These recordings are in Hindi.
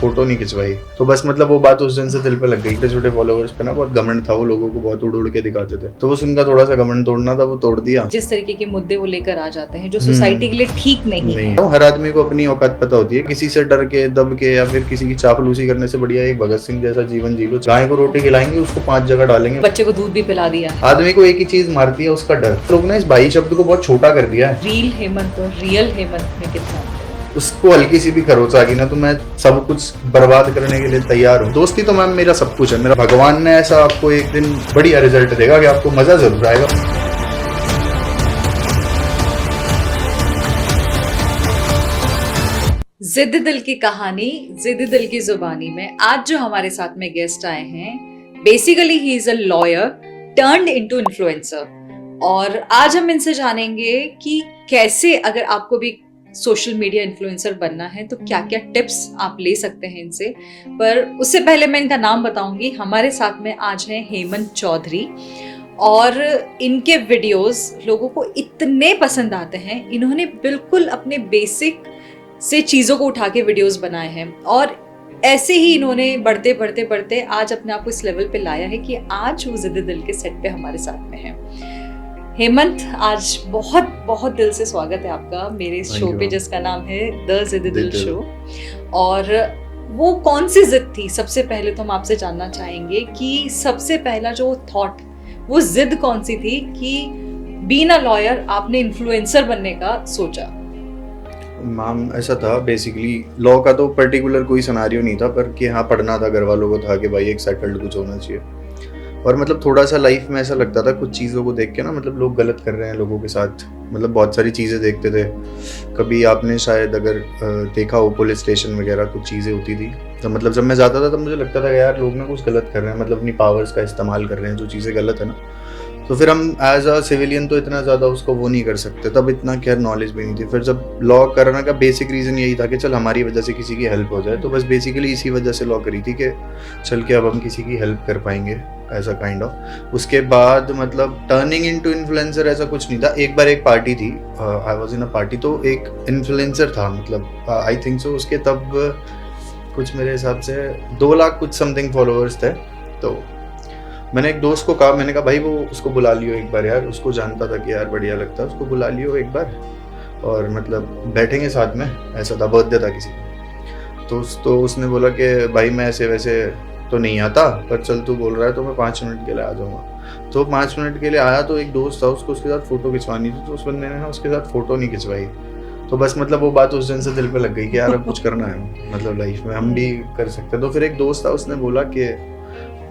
फोटो नहीं खिंचवाई। तो बस मतलब वो बात उस दिन से दिल पे लग गई। छोटे फॉलोवर्स पे ना बहुत घमंड था, वो लोगों को बहुत उड़ उड़ के दिखाते थे, तो बस उनका थोड़ा सा घमंड तोड़ना था, वो तोड़ दिया। जिस तरीके के मुद्दे वो लेकर आ जाते हैं जो सोसाइटी के लिए ठीक नहीं है। हर आदमी को अपनी औकात पता होती है, किसी से डर के दब के या फिर किसी की चापलूसी करने से बढ़िया एक भगत सिंह जैसा जीवन जी लो। गाय को रोटी खिलाएंगे, उसको 5 जगह डालेंगे, बच्चे को दूध भी पिला दिया है। आदमी को एक ही चीज मारती है, उसका डर। लोग ने इस भाई शब्द को बहुत छोटा कर दिया है। रील हेमंत और रियल हेमंत में कितना अंतर है? उसको हल्की सी भी खरोच आ गई ना तो मैं सब कुछ बर्बाद करने के लिए तैयार हूँ। दोस्ती तो मैम मेरा सब कुछ है। मेरा भगवान ने ऐसा आपको एक दिन बढ़िया रिजल्ट देगा कि आपको मजा जरूर आएगा। जिद दिल की कहानी, जिद दिल की जुबानी में आज जो हमारे साथ में गेस्ट आए हैं, basically he is a lawyer turned into influencer. और आज हम इनसे जानेंगे कि कैसे अगर आपको भी सोशल मीडिया इन्फ्लुएंसर बनना है तो क्या क्या टिप्स आप ले सकते हैं इनसे। पर उससे पहले मैं इनका नाम बताऊंगी। हमारे साथ में आज हैं हेमंत चौधरी और इनके वीडियोस लोगों को इतने पसंद आते हैं। इन्होंने बिल्कुल अपने बेसिक से चीज़ों को उठा के वीडियोस बनाए हैं और ऐसे ही इन्होंने बढ़ते बढ़ते बढ़ते आज अपने आप को इस लेवल पे लाया है कि आज वो जिद दिल के सेट पे हमारे साथ में है। हेमंत, आज बहुत बहुत दिल से स्वागत है आपका मेरे शो पे जिसका नाम है द जिद दिल शो। और वो कौन सी जिद थी, सबसे पहले तो हम आपसे जानना चाहेंगे कि सबसे पहला जो थॉट, वो जिद कौन सी थी कि बीइंग अ लॉयर आपने इन्फ्लुएंसर बनने का सोचा? मैम ऐसा था, बेसिकली लॉ का तो पर्टिकुलर कोई सिनेरियो नहीं था, पर कि हाँ पढ़ना था, घर वालों को था कि भाई एक सेटल्ड कुछ होना चाहिए। और मतलब थोड़ा सा लाइफ में ऐसा लगता था कुछ चीज़ों को देख के ना, मतलब लोग गलत कर रहे हैं लोगों के साथ, मतलब बहुत सारी चीज़ें देखते थे। कभी आपने शायद अगर देखा हो पुलिस स्टेशन वगैरह कुछ चीज़ें होती थी, तो मतलब जब मैं जाता था तब मुझे लगता था कि यार लोग ना कुछ गलत कर रहे हैं, मतलब अपनी पावर्स का इस्तेमाल कर रहे हैं, जो चीज़ें गलत है ना। तो फिर हम एज अ सिविलियन तो इतना ज़्यादा उसको वो नहीं कर सकते, तब इतना खैर नॉलेज भी नहीं थी। फिर जब लॉ करने का बेसिक रीज़न यही था कि चल हमारी वजह से किसी की हेल्प हो जाए, तो बस बेसिकली इसी वजह से लॉ करी थी कि चल के अब हम किसी की हेल्प कर पाएंगे, ऐसा काइंड ऑफ। उसके बाद मतलब टर्निंग इनटू इन्फ्लुएंसर ऐसा कुछ नहीं था। एक बार एक पार्टी थी, I was in a party, तो एक इन्फ्लुएंसर था, मतलब आई थिंक सो उसके तब कुछ मेरे हिसाब से 2 लाख कुछ समथिंग फॉलोअर्स थे। तो मैंने एक दोस्त को कहा, मैंने कहा भाई वो उसको बुला लियो एक बार यार, उसको जानता था कि यार बढ़िया लगता है, उसको बुला लियो एक बार और मतलब बैठेंगे साथ में। ऐसा था, बर्थडे था किसी का। तो उसने बोला कि भाई मैं ऐसे वैसे तो नहीं आता, पर चल तू बोल रहा है तो मैं 5 मिनट के लिए आ जाऊँगा। तो 5 मिनट के लिए आया, तो एक दोस्त था उसको उसके साथ फ़ोटो खिंचवानी थी, तो उस बंदे ने ना उसके साथ फ़ोटो नहीं खिंचवाई। तो बस मतलब वो बात उस दिन से दिल पे लग गई कि यार अब कुछ करना है, मतलब लाइफ में हम भी कर सकते हैं। तो फिर एक दोस्त था, उसने बोला कि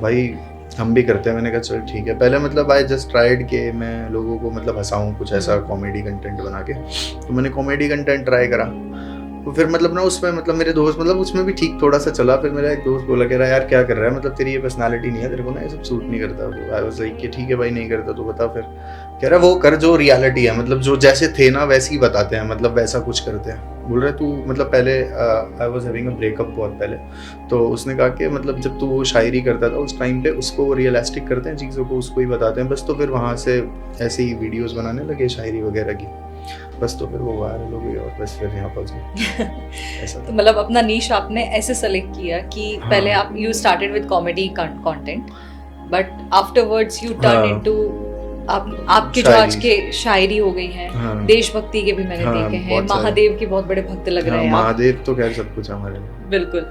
भाई हम भी करते हैं। मैंने कहा चल ठीक है। पहले मतलब आई जस्ट ट्राइड कि मैं लोगों को मतलब हंसाऊं, कुछ ऐसा कॉमेडी कंटेंट बना के। तो मैंने कॉमेडी कंटेंट ट्राई करा, तो फिर मतलब ना उसमें मतलब मेरे दोस्त मतलब उसमें भी ठीक थोड़ा सा चला। फिर मेरा एक दोस्त बोला कह रहा यार क्या कर रहा है, मतलब तेरी ये पर्सनालिटी नहीं है, तेरे को ना ये सब सूट नहीं करता। तो आई वाज लाइक कि ठीक है भाई नहीं करता तो बता। फिर कह रहा वो कर जो रियलिटी है, मतलब जो जैसे थे ना वैसे ही बताते हैं, मतलब वैसा कुछ करते हैं। बोल रहा है तू मतलब पहले I was having a breakup बहुत पहले, तो उसने कहा कि मतलब जब तू वो शायरी करता था उस टाइम पे उसको रियलिस्टिक करते हैं चीज़ों को, उसको ही बताते हैं बस। तो फिर वहाँ से ऐसे ही वीडियोस बनाने लगे शायरी वगैरह की, बस। तो फिर वो वायरल हो गई और बस फिर यहाँ पहुँच गए। ऐसा तो मतलब अपना नीश आपने ऐसे सेलेक्ट किया कि हाँ। पहले आप you started with comedy content, but afterwards U turn into आपके जो आज के शायरी हो गई हैं। हाँ। देशभक्ति के भी मैंने देखे हैं, महादेव के बहुत बड़े भक्त लग रहे हैं आप। महादेव तो खैर सब कुछ हमारे लिए। बिल्कुल।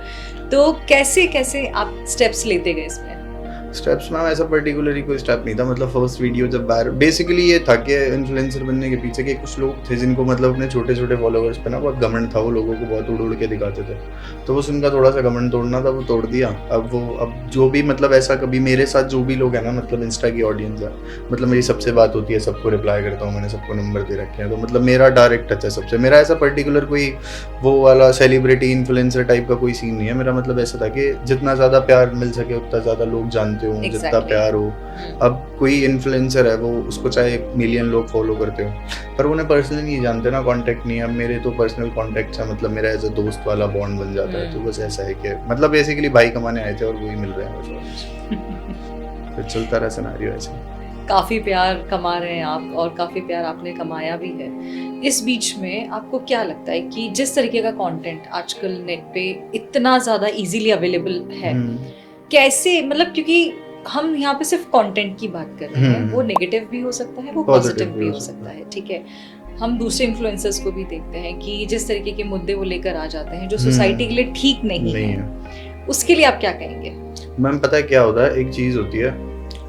तो कैसे कैसे आप स्टेप्स लेते गए इसमें? स्टेप्स में ऐसा पर्टिकुलरली कोई स्टेप नहीं था। मतलब फर्स्ट वीडियो जब वायरल, बेसिकली ये था कि इन्फ्लुएंसर बनने के पीछे के कुछ लोग थे जिनको मतलब अपने छोटे छोटे फॉलोअर्स पे ना बहुत घमंड था, वो लोगों को बहुत उड़ उड़ के दिखाते थे। तो बस उनका थोड़ा सा घमंड तोड़ना था, वो तोड़ दिया। अब जो भी मतलब ऐसा कभी मेरे साथ जो भी लोग हैं ना, मतलब इंस्टा की ऑडियंस है, मतलब मेरी सबसे बात होती है, सबको रिप्लाई करता हूँ, मैंने सबको नंबर दे रखे हैं। तो मतलब मेरा डायरेक्ट टच है सबसे। मेरा ऐसा पर्टिकुलर कोई वो वाला सेलिब्रिटी इन्फ्लुएंसर टाइप का कोई सीन नहीं है। मेरा मतलब ऐसा था कि जितना ज़्यादा प्यार मिल सके उतना ज़्यादा लोग जानते हो, जितना प्यार हो। अब कोई इन्फ्लुएंसर है, वो उसको चाहे 1 मिलियन लोग फॉलो करते हो, पर उन्हें पर्सनली नहीं जानते ना, कांटेक्ट नहीं है। अब मेरे तो पर्सनल कांटेक्ट है, मतलब मेरा एज अ दोस्त वाला बॉन्ड बन जाता है। तो बस ऐसा है कि मतलब बेसिकली भाई कमाने आए थे और वही मिल रहे हैं बस। फिर चलता रहा सिनेरियो ऐसे। काफ़ी प्यार कमा रहे हैं आप और काफ़ी प्यार आपने कमाया भी है। इस बीच में आपको क्या लगता है कि जिस तरीके का कंटेंट आजकल नेट पे इतना ज़्यादा इजीली अवेलेबल है, कैसे मतलब क्योंकि हम यहाँ पे सिर्फ कंटेंट की बात कर रहे हैं, वो नेगेटिव भी हो सकता है, वो पॉजिटिव भी हो सकता है, ठीक है। हम दूसरे इन्फ्लुएंसर्स को भी देखते हैं कि जिस तरीके के मुद्दे वो लेकर आ जाते हैं जो सोसाइटी के लिए ठीक नहीं है, उसके लिए आप क्या कहेंगे? मैम पता है क्या होता है, एक चीज़ होती है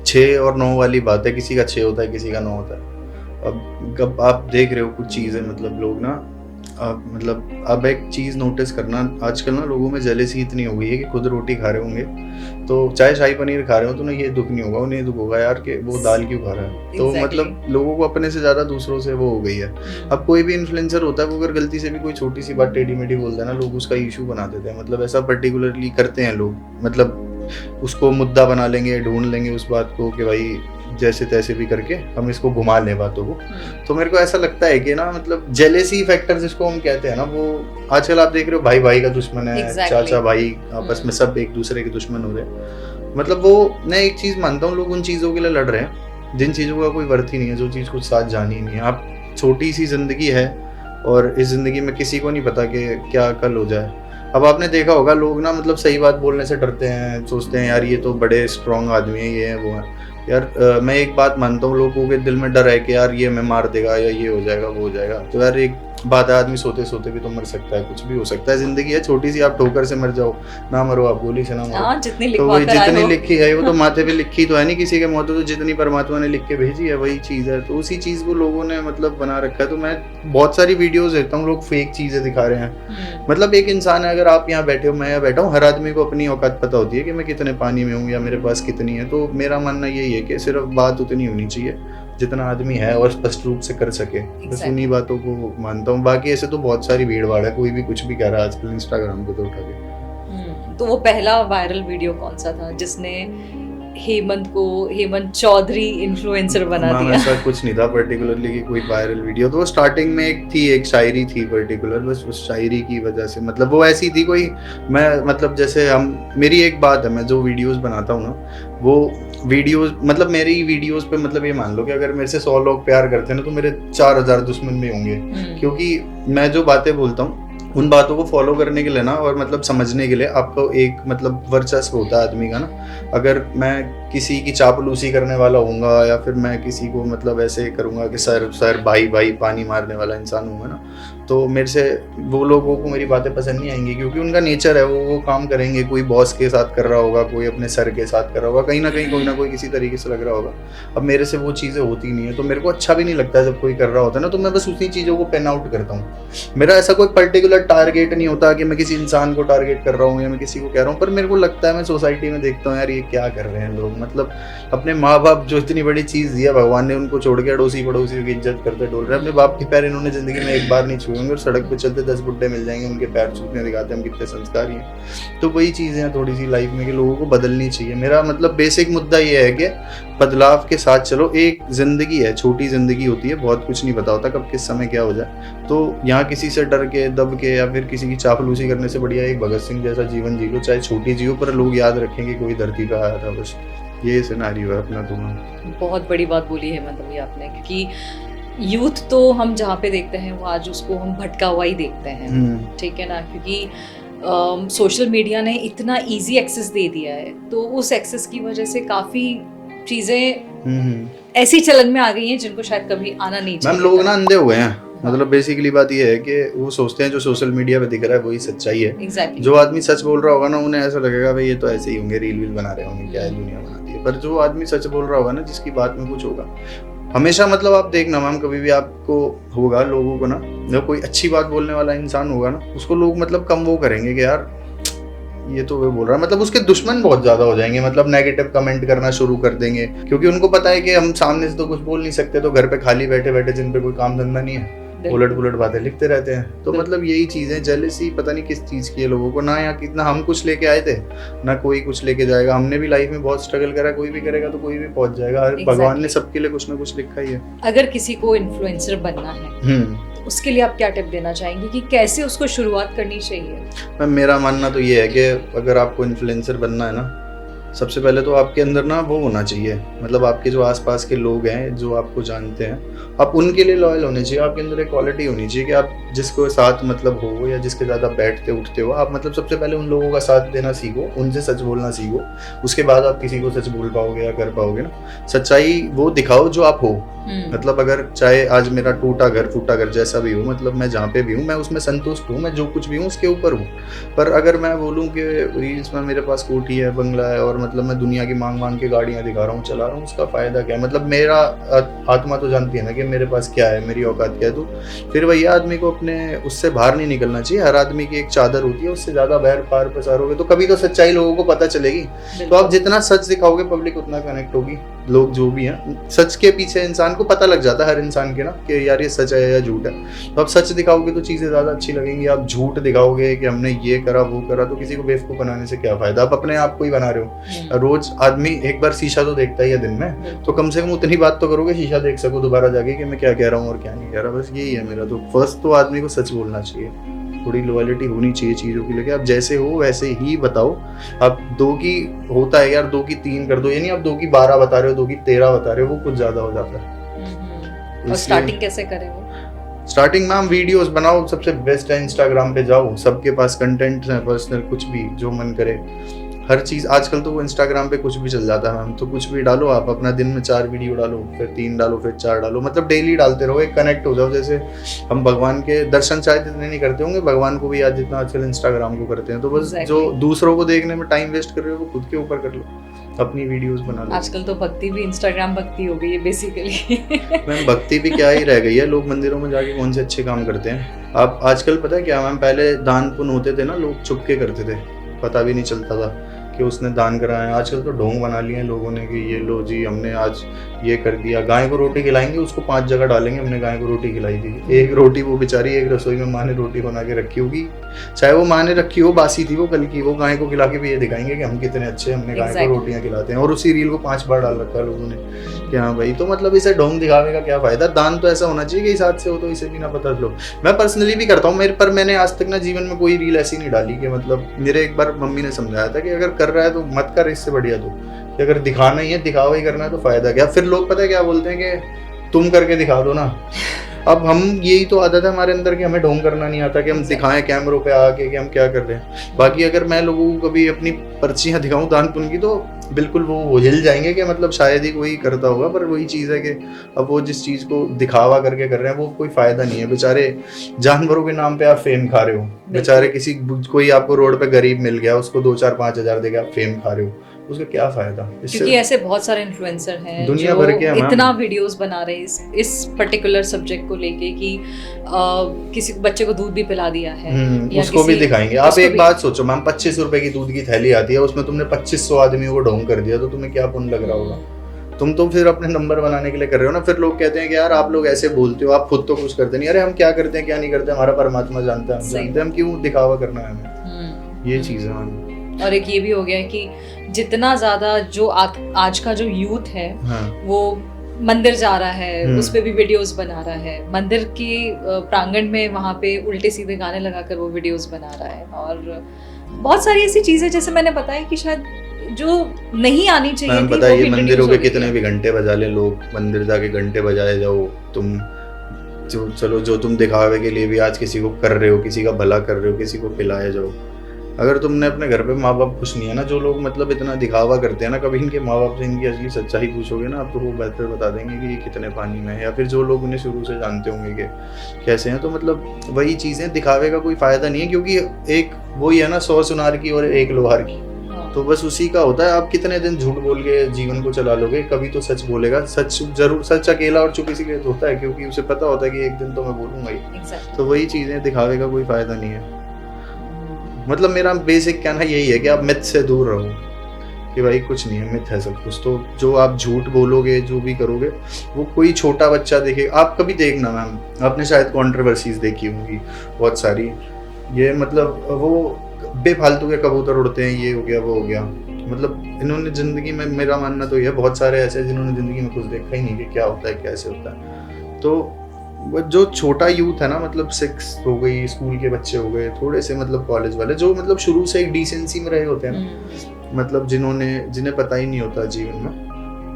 6 और 9 वाली बात है, किसी का 6 होता है किसी का 9 होता है। अब कब आप देख रहे हो कुछ चीज़ें, मतलब लोग ना मतलब अब एक चीज़ नोटिस करना, आजकल ना लोगों में जेलेसी इतनी हो गई है कि खुद रोटी खा रहे होंगे तो चाहे शाही पनीर खा रहे हो तो उन्हें ये दुख नहीं होगा, उन्हें ये दुख होगा यार कि वो दाल क्यों खा रहा है। तो मतलब लोगों को अपने से ज़्यादा दूसरों से वो हो गई है। अब कोई भी इन्फ्लुएंसर होता है, वो अगर गलती से भी कोई छोटी सी बात टेढ़ी मेढ़ी बोलता है ना, लोग उसका इशू बना देते हैं। मतलब ऐसा पर्टिकुलरली करते हैं लोग, मतलब उसको मुद्दा बना लेंगे, ढूंढ लेंगे उस बात को कि भाई जैसे तैसे भी करके हम इसको घुमा लें बातों को। तो मेरे को ऐसा लगता है कि ना मतलब जेलेसी फैक्टर जिसको हम कहते हैं ना, वो आजकल आप देख रहे हो भाई भाई का दुश्मन है, चाचा भाई आपस में सब एक दूसरे के दुश्मन हो रहे हैं। मतलब वो मैं एक चीज़ मानता हूँ, लोग उन चीज़ों के लिए लड़ रहे हैं जिन चीज़ों का कोई वर्थ ही नहीं है, जो चीज़ कुछ साथ जानी ही नहीं है। आप छोटी सी जिंदगी है और इस जिंदगी में किसी को नहीं पता कि क्या कल हो जाए। अब आपने देखा होगा लोग ना मतलब सही बात बोलने से डरते हैं, सोचते हैं यार ये तो बड़े स्ट्रॉन्ग आदमी है, ये है वो है। यार मैं एक बात मानता हूँ, लोगों के दिल में डर है कि यार ये हमें मार देगा या ये हो जाएगा वो हो जाएगा। तो यार एक बात है, आदमी सोते सोते भी तो मर सकता है, कुछ भी हो सकता है, जिंदगी है छोटी सी, आप ठोकर से मर जाओ ना मरो, आप गोली से ना मरो। तो वही जितनी लिखी है वो तो माथे पे लिखी तो है नहीं किसी के मौत, तो जितनी परमात्मा ने लिख के भेजी है वही चीज़ है। तो उसी चीज़ को लोगों ने मतलब बना रखा है। तो मैं बहुत सारी वीडियोस देखता हूँ, लोग फेक चीज़ें दिखा रहे हैं। मतलब एक इंसान है, अगर आप यहाँ बैठे हो मैं यहाँ बैठा हूँ, हर आदमी को अपनी औकात पता होती है कि मैं कितने पानी में हूँ या मेरे पास कितनी है। तो मेरा मानना यही है कि सिर्फ बात उतनी होनी चाहिए जितना आदमी है और स्पष्ट रूप से कर सके। बस उन्हीं बातों को मानता हूँ। बाकी ऐसे तो बहुत सारी भीड़ भाड़ है, कोई भी कुछ भी कह रहा है आजकल इंस्टाग्राम को तो उठा के। तो वो पहला वायरल वीडियो कौन सा था जिसने हेमंत चौधरी इन्फ्लुएंसर बना दिया? ऐसा कुछ नहीं था पर्टिकुलरली कि कोई वायरल वीडियो। तो स्टार्टिंग में एक शायरी थी पर्टिकुलर, बस उस शायरी की वजह से मतलब वो ऐसी थी कोई, मैं मतलब जैसे मेरी एक बात है, मैं जो वीडियोस बनाता हूँ ना, वो वीडियोस मतलब मेरी वीडियोस पे मतलब ये मान लो कि अगर मेरे से 100 लोग प्यार करते हैं ना, तो मेरे 4000 दुश्मन भी होंगे। क्योंकि मैं जो बातें बोलता हूँ उन बातों को फॉलो करने के लिए ना, और मतलब समझने के लिए आपको एक मतलब वर्चस्व होता है आदमी का ना। अगर मैं किसी की चापलूसी करने वाला हूँगा या फिर मैं किसी को मतलब ऐसे करूँगा कि सर भाई भाई पानी मारने वाला इंसान हूँगा ना, तो मेरे से वो लोगों को मेरी बातें पसंद नहीं आएंगी, क्योंकि उनका नेचर है, वो काम करेंगे। कोई बॉस के साथ कर रहा होगा, कोई अपने सर के साथ कर रहा होगा, कहीं ना कहीं कोई ना कोई किसी तरीके से लग रहा होगा। अब मेरे से वो चीज़ें होती नहीं है, तो मेरे को अच्छा भी नहीं लगता जब कोई कर रहा होता है ना, तो मैं बस उसी चीज़ों को पेन आउट करता हूँ। मेरा ऐसा कोई पर्टिकुलर टारगेट नहीं होता कि मैं किसी इंसान को टारगेट कर रहा हूँ या मैं किसी को कह रहा हूँ, पर मेरे को लगता है, मैं सोसाइटी में देखता हूँ यार ये क्या कर रहे हैं लोग। मतलब अपने माँ बाप जो इतनी बड़ी चीज़ दिया भगवान ने, उनको छोड़ के अड़ोसी पड़ोसी की इज्जत करते डोल रहे हैं। अपने बाप के पैर इन्होंने जिंदगी में एक बार नहीं छुए होंगे और सड़क पे चलते 10 बुड्ढे मिल जाएंगे उनके पैर छूने दिखाते हम कितने संस्कारी हैं। तो वही चीज़ें हैं थोड़ी सी लाइफ में कि लोगों को बदलनी चाहिए। मेरा मतलब बेसिक मुद्दा ये है कि बदलाव के साथ चलो। एक जिंदगी है, छोटी जिंदगी होती है, बहुत कुछ नहीं पता होता कब किस समय क्या हो जाए। तो यहाँ किसी से डर के दब के या फिर किसी की चापलूसी करने से बढ़िया एक भगत सिंह जैसा जीवन जी लो, चाहे छोटी जियो, पर लोग याद रखेंगे कोई धरती पे आया था। बस ये सिनेरियो है अपना। तुम्हें बहुत बड़ी बात बोली है मतलब ये आपने, क्योंकि यूथ तो हम जहाँ पे देखते हैं वो आज उसको हम भटका हुआ ही देखते हैं, ठीक है ना। क्योंकि सोशल मीडिया ने इतना इजी एक्सेस दे दिया है, तो उस एक्सेस की वजह से काफ़ी चीज़ें ऐसी चलन में आ गई हैं जिनको शायद कभी आना नहीं चाहिए। मैम लोग ना अंधे हो गए हैं। मतलब बेसिकली बात ये है कि वो सोचते हैं जो सोशल मीडिया पे दिख रहा है वही सच्चाई है। exactly. जो आदमी सच बोल रहा होगा ना, उन्हें ऐसा लगेगा भाई ये तो ऐसे ही होंगे, रील बना रहे होंगे, क्या है दुनिया बनाती है। पर जो आदमी सच बोल रहा होगा ना, जिसकी बात में कुछ होगा, हमेशा मतलब आप देखना मैम, कभी भी आपको होगा लोगों को ना, जब कोई अच्छी बात बोलने वाला इंसान होगा ना, उसको लोग मतलब कम वो करेंगे कि यार ये तो वो बोल रहा है, मतलब उसके दुश्मन बहुत ज्यादा हो जाएंगे, मतलब नेगेटिव कमेंट करना शुरू कर देंगे। क्योंकि उनको पता है कि हम सामने से तो कुछ बोल नहीं सकते, तो घर पे खाली बैठे बैठे जिन पे कोई काम धंधा नहीं है, उलट पुलट बातें लिखते रहते हैं। तो मतलब यही चीजें, जेलसी पता नहीं किस चीज की है लोगों को ना। यहाँ कितना हम कुछ लेके आए थे ना कोई कुछ लेके जाएगा। हमने भी लाइफ में बहुत स्ट्रगल करा, कोई भी करेगा तो कोई भी पहुंच जाएगा। भगवान ने सबके लिए कुछ ना कुछ लिखा ही है। अगर किसी को इन्फ्लुएंसर बनना है उसके लिए आप क्या टिप देना चाहेंगे कि कैसे उसको शुरुआत करनी चाहिए? मेरा मानना तो ये है कि अगर आपको इन्फ्लुएंसर बनना है ना, सबसे पहले तो आपके अंदर ना वो होना चाहिए, मतलब आपके जो आसपास के लोग हैं जो आपको जानते हैं, आप उनके लिए लॉयल होने चाहिए। आपके अंदर एक क्वालिटी होनी चाहिए कि आप जिसको साथ मतलब हो या जिसके ज़्यादा बैठते उठते हो, आप मतलब सबसे पहले उन लोगों का साथ देना सीखो, उनसे सच बोलना सीखो। उसके बाद आप किसी को सच बोल पाओगे या कर पाओगे ना। सच्चाई वो दिखाओ जो आप हो। मतलब अगर चाहे आज मेरा टूटा घर फूटा घर जैसा भी हो, मतलब मैं जहाँ पे भी हूँ मैं उसमें संतुष्ट हूँ, मैं जो कुछ भी हूँ उसके ऊपर हूँ। पर अगर मैं बोलूँ कि रील्स में मेरे पास कोठी है, बंगला है, और मतलब मैं दुनिया की मांग मांग के गाड़ियाँ दिखा रहा हूँ, चला रहा हूँ, उसका फ़ायदा क्या है? मतलब मेरा आत्मा तो जानती है ना कि मेरे पास क्या है, मेरी औकात क्या है। तो फिर वही आदमी को अपने उससे बाहर नहीं निकलना चाहिए। हर आदमी की एक चादर होती है, उससे ज़्यादा बहर पार पसारोगे तो कभी तो सच्चाई लोगों को पता चलेगी। तो आप जितना सच दिखाओगे पब्लिक उतना कनेक्ट होगी। लोग जो भी हैं, सच के पीछे इंसान को पता लग जाता है, हर इंसान के ना, कि यार ये सच है या झूठ है। तो आप सच दिखाओगे तो चीज़ें ज़्यादा अच्छी लगेंगी। आप झूठ दिखाओगे कि हमने ये करा वो करा, तो किसी को बेवकूफ़ बनाने से क्या फ़ायदा? आप अपने आप को ही बना रहे हो। रोज़ आदमी एक बार शीशा तो देखता ही है दिन में, तो कम से कम उतनी बात तो करोगे, शीशा देख सको दोबारा जाके कि मैं क्या कह रहा हूँ और क्या नहीं कह रहा। बस यही है मेरा। तो फर्स्ट तो आदमी को सच बोलना चाहिए, थोड़ी लॉयल्टी होनी चाहिए चीज़ों की लेके। आप जैसे हो वैसे ही बताओ। आप 2 की होता है यार, 2 की 3 कर दो, यानी आप 2 की 12 बता रहे हो, 2 की 13 बता रहे हो, वो कुछ ज़्यादा हो जाता है। और स्टार्टिंग कैसे करें वो? स्टार्टिंग में हम वीडियोस बनाओ, सबसे बेस्ट है इंस्टाग्राम पे जाओ, सबके पास कंटेंट है पर्सनल, कुछ भी जो मन करे, हर चीज़ आजकल तो वो इंस्टाग्राम पे कुछ भी चल जाता है मैम। तो कुछ भी डालो आप, अपना दिन में 4 वीडियो डालो, फिर 3 डालो, फिर 4 डालो, मतलब डेली डालते रहो, एक कनेक्ट हो जाओ। जैसे हम भगवान के दर्शन शायद इतने नहीं करते होंगे भगवान को भी आज जितना आजकल इंस्टाग्राम को करते हैं। तो बस जो दूसरों को देखने में टाइम वेस्ट कर रहे हो वो खुद के ऊपर कर लो, अपनी वीडियोस बना लो। आजकल तो भक्ति भी इंस्टाग्राम भक्ति हो गई है बेसिकली। मैम भक्ति भी क्या ही रह गई है, लोग मंदिरों में जाके कौन से अच्छे काम करते हैं। आप आजकल पता है क्या मैम, पहले दान पुण्य होते थे ना, लोग छुप के करते थे, पता भी नहीं चलता था कि उसने दान कराया है। आजकल तो ढोंग बना लिए हैं लोगों ने कि ये लो जी हमने आज ये कर दिया। गाय को रोटी खिलाएंगे, उसको 5 जगह डालेंगे हमने गाय को रोटी खिलाई थी। एक रोटी वो बेचारी एक रसोई में माँ ने रोटी बना के रखी होगी, चाहे वो माँ ने रखी हो बासी थी वो कल की, वो गाय को खिला के भी ये दिखाएंगे कि हम कितने अच्छे, हमने गाय को रोटियां खिलाते हैं। और उसी रील को 5 बार डाल रखा है लोगों ने कि हाँ भाई। तो मतलब इसे ढोंग दिखावे का क्या फायदा? दान तो ऐसा होना चाहिए कि इस हाथ से हो तो इसे भी ना पता चलो। मैं पर्सनली भी करता हूँ मेरे पर, मैंने आज तक ना जीवन में कोई रील ऐसी नहीं डाली कि मतलब, मेरे एक बार मम्मी ने समझाया था कि अगर कर रहा है तो मत कर, इससे बढ़िया तो कि अगर दिखाना ही है, दिखावा ही करना है तो फायदा क्या? फिर लोग पता है क्या बोलते हैं कि तुम करके दिखा दो ना। अब हम यही तो आदत है हमारे अंदर कि हमें ढोंग करना नहीं आता, कि हम दिखाएं कैमरों पे आके कि हम क्या कर रहे हैं। बाकी अगर मैं लोगों को कभी अपनी पर्चियां दिखाऊं दान पुण्य की, तो बिल्कुल वो हिल जाएंगे कि मतलब शायद ही कोई करता होगा। पर वही चीज़ है कि अब वो जिस चीज़ को दिखावा करके कर रहे हैं वो कोई फायदा नहीं है। बेचारे जानवरों के नाम पे आप फेम खा रहे हो, बेचारे किसी कोई आपको रोड पे गरीब मिल गया, उसको 2-4-5 हज़ार देके आप फेम खा रहे हो, उसका क्या फायदा? क्योंकि ऐसे बहुत सारे इन्फ्लुएंसर हैं दुनिया जो भर के इतना वीडियोस बना रहे हैं इस पर्टिकुलर सब्जेक्ट को लेके कि किसी बच्चे को दूध भी पिला दिया है या उसको भी दिखाएंगे। आप एक बात सोचो मैम, 25 रुपए की दूध की थैली आती है, उसमें तुमने 2500 आदमियों को ढोंग कर दिया, तो तुम्हें क्या पुण्य लग रहा होगा? तुम तो फिर अपने नंबर बनाने के लिए कर रहे हो ना। फिर लोग कहते हैं कि यार आप लोग ऐसे बोलते हो, आप खुद तो कुछ करते नहीं। अरे हम क्या करते हैं क्या नहीं करते, हमारा परमात्मा जानता है, हम जानते हैं, हम क्यों दिखावा करना है हमें। ये चीज़ है मैम। और एक ये भी हो गया है कि जितना ज्यादा जो आज का जो यूथ है वो मंदिर जा रहा है, उस पे भी वीडियोस बना रहा है, मंदिर के प्रांगण में वहाँ पे उल्टे सीधे गाने लगाकर वो वीडियोस बना रहा है। और बहुत सारी ऐसी चीजें जैसे मैंने बताया कि शायद जो नहीं आनी चाहिए थी, पता है मंदिरों के कितने भी घंटे बजा ले लोग, मंदिर जाके घंटे बजाए जाओ तुम, जो चलो जो तुम दिखावे के लिए भी आज किसी को कर रहे हो, किसी का भला कर रहे हो, किसी को पिलाए जाओ। अगर तुमने अपने घर पे माँ बाप खुश नहीं है ना, जो लोग मतलब इतना दिखावा करते हैं ना, कभी इनके माँ बाप से इनकी असली सच्चाई पूछोगे ना, तो वो बेहतर बता देंगे कि ये कितने पानी में है। या फिर जो लोग उन्हें शुरू से जानते होंगे कि कैसे हैं। तो मतलब वही चीज़ें, दिखावे का कोई फ़ायदा नहीं है, क्योंकि एक वही है ना, 100 सुनार की और 1 लोहार की, तो बस उसी का होता है। आप कितने दिन झूठ बोल के जीवन को चला लोगे? कभी तो सच बोलेगा। सच जरूर, सच अकेला और चुप इसीलिए होता है क्योंकि उसे पता होता है कि एक दिन तो मैं बोलूँगा ही। तो वही चीज़ें, दिखावे का कोई फ़ायदा नहीं है। मतलब मेरा बेसिक कहना यही है कि आप मिथ से दूर रहो, कि भाई कुछ नहीं है, मिथ है सब कुछ। तो जो आप झूठ बोलोगे, जो भी करोगे, वो कोई छोटा बच्चा देखे। आप कभी देखना मैम, आपने शायद कंट्रोवर्सीज देखी होंगी बहुत सारी, ये मतलब वो बेफालतू के कबूतर उड़ते हैं, ये हो गया वो हो गया। मतलब इन्होंने ज़िंदगी में, मेरा मानना तो ये, बहुत सारे ऐसे जिन्होंने ज़िंदगी में कुछ देखा ही नहीं कि क्या होता है कैसे होता है। तो जो छोटा यूथ है ना, मतलब 6 हो गई, स्कूल के बच्चे हो गए, थोड़े से मतलब कॉलेज वाले, जो मतलब शुरू से एक डिसेंसी में रहे होते हैं, मतलब जिन्हें पता ही नहीं होता जीवन में।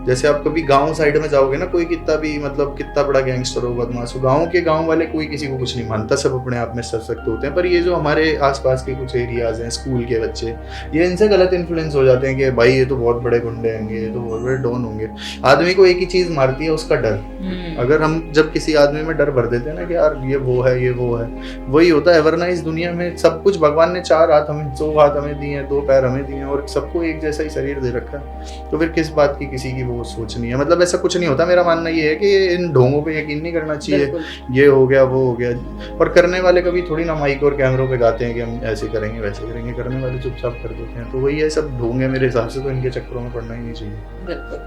जैसे आप कभी गांव साइड में जाओगे ना, कोई कितना भी मतलब कितना बड़ा गैंगस्टर हो, बदमाश हो, गांव वाले कोई किसी को कुछ नहीं मानता, सब अपने आप में सशक्त होते हैं। पर ये जो हमारे आसपास के कुछ एरियाज हैं, स्कूल के बच्चे, ये इनसे गलत इन्फ्लुएंस हो जाते हैं कि भाई ये तो बहुत बड़े गुंडे होंगे, ये तो बहुत बड़े डॉन होंगे। आदमी को एक ही चीज मारती है, उसका डर। अगर हम जब किसी आदमी में डर भर देते हैं ना कि यार ये वो है, ये वो है, वही होता है। वरना इस दुनिया में सब कुछ भगवान ने 4 हाथ हमें, 2 हाथ हमें दिए हैं, 2 पैर हमें दिए हैं, और सबको एक जैसा ही शरीर दे रखा है। तो फिर किस बात की किसी की वो सोच नहीं है। मतलब ऐसा कुछ नहीं होता। मेरा मानना ये है कि इन ढोंगों पे यकीन नहीं करना चाहिए, ये हो गया वो हो गया। और करने वाले कभी थोड़ी ना माइक और कैमरों पे गाते हैं कि हम ऐसे करेंगे वैसे करेंगे, करने वाले चुपचाप कर देते हैं। तो वही है, सब ढोंग है मेरे हिसाब से, तो इनके चक्करों में पड़ना ही नहीं चाहिए। बिल्कुल।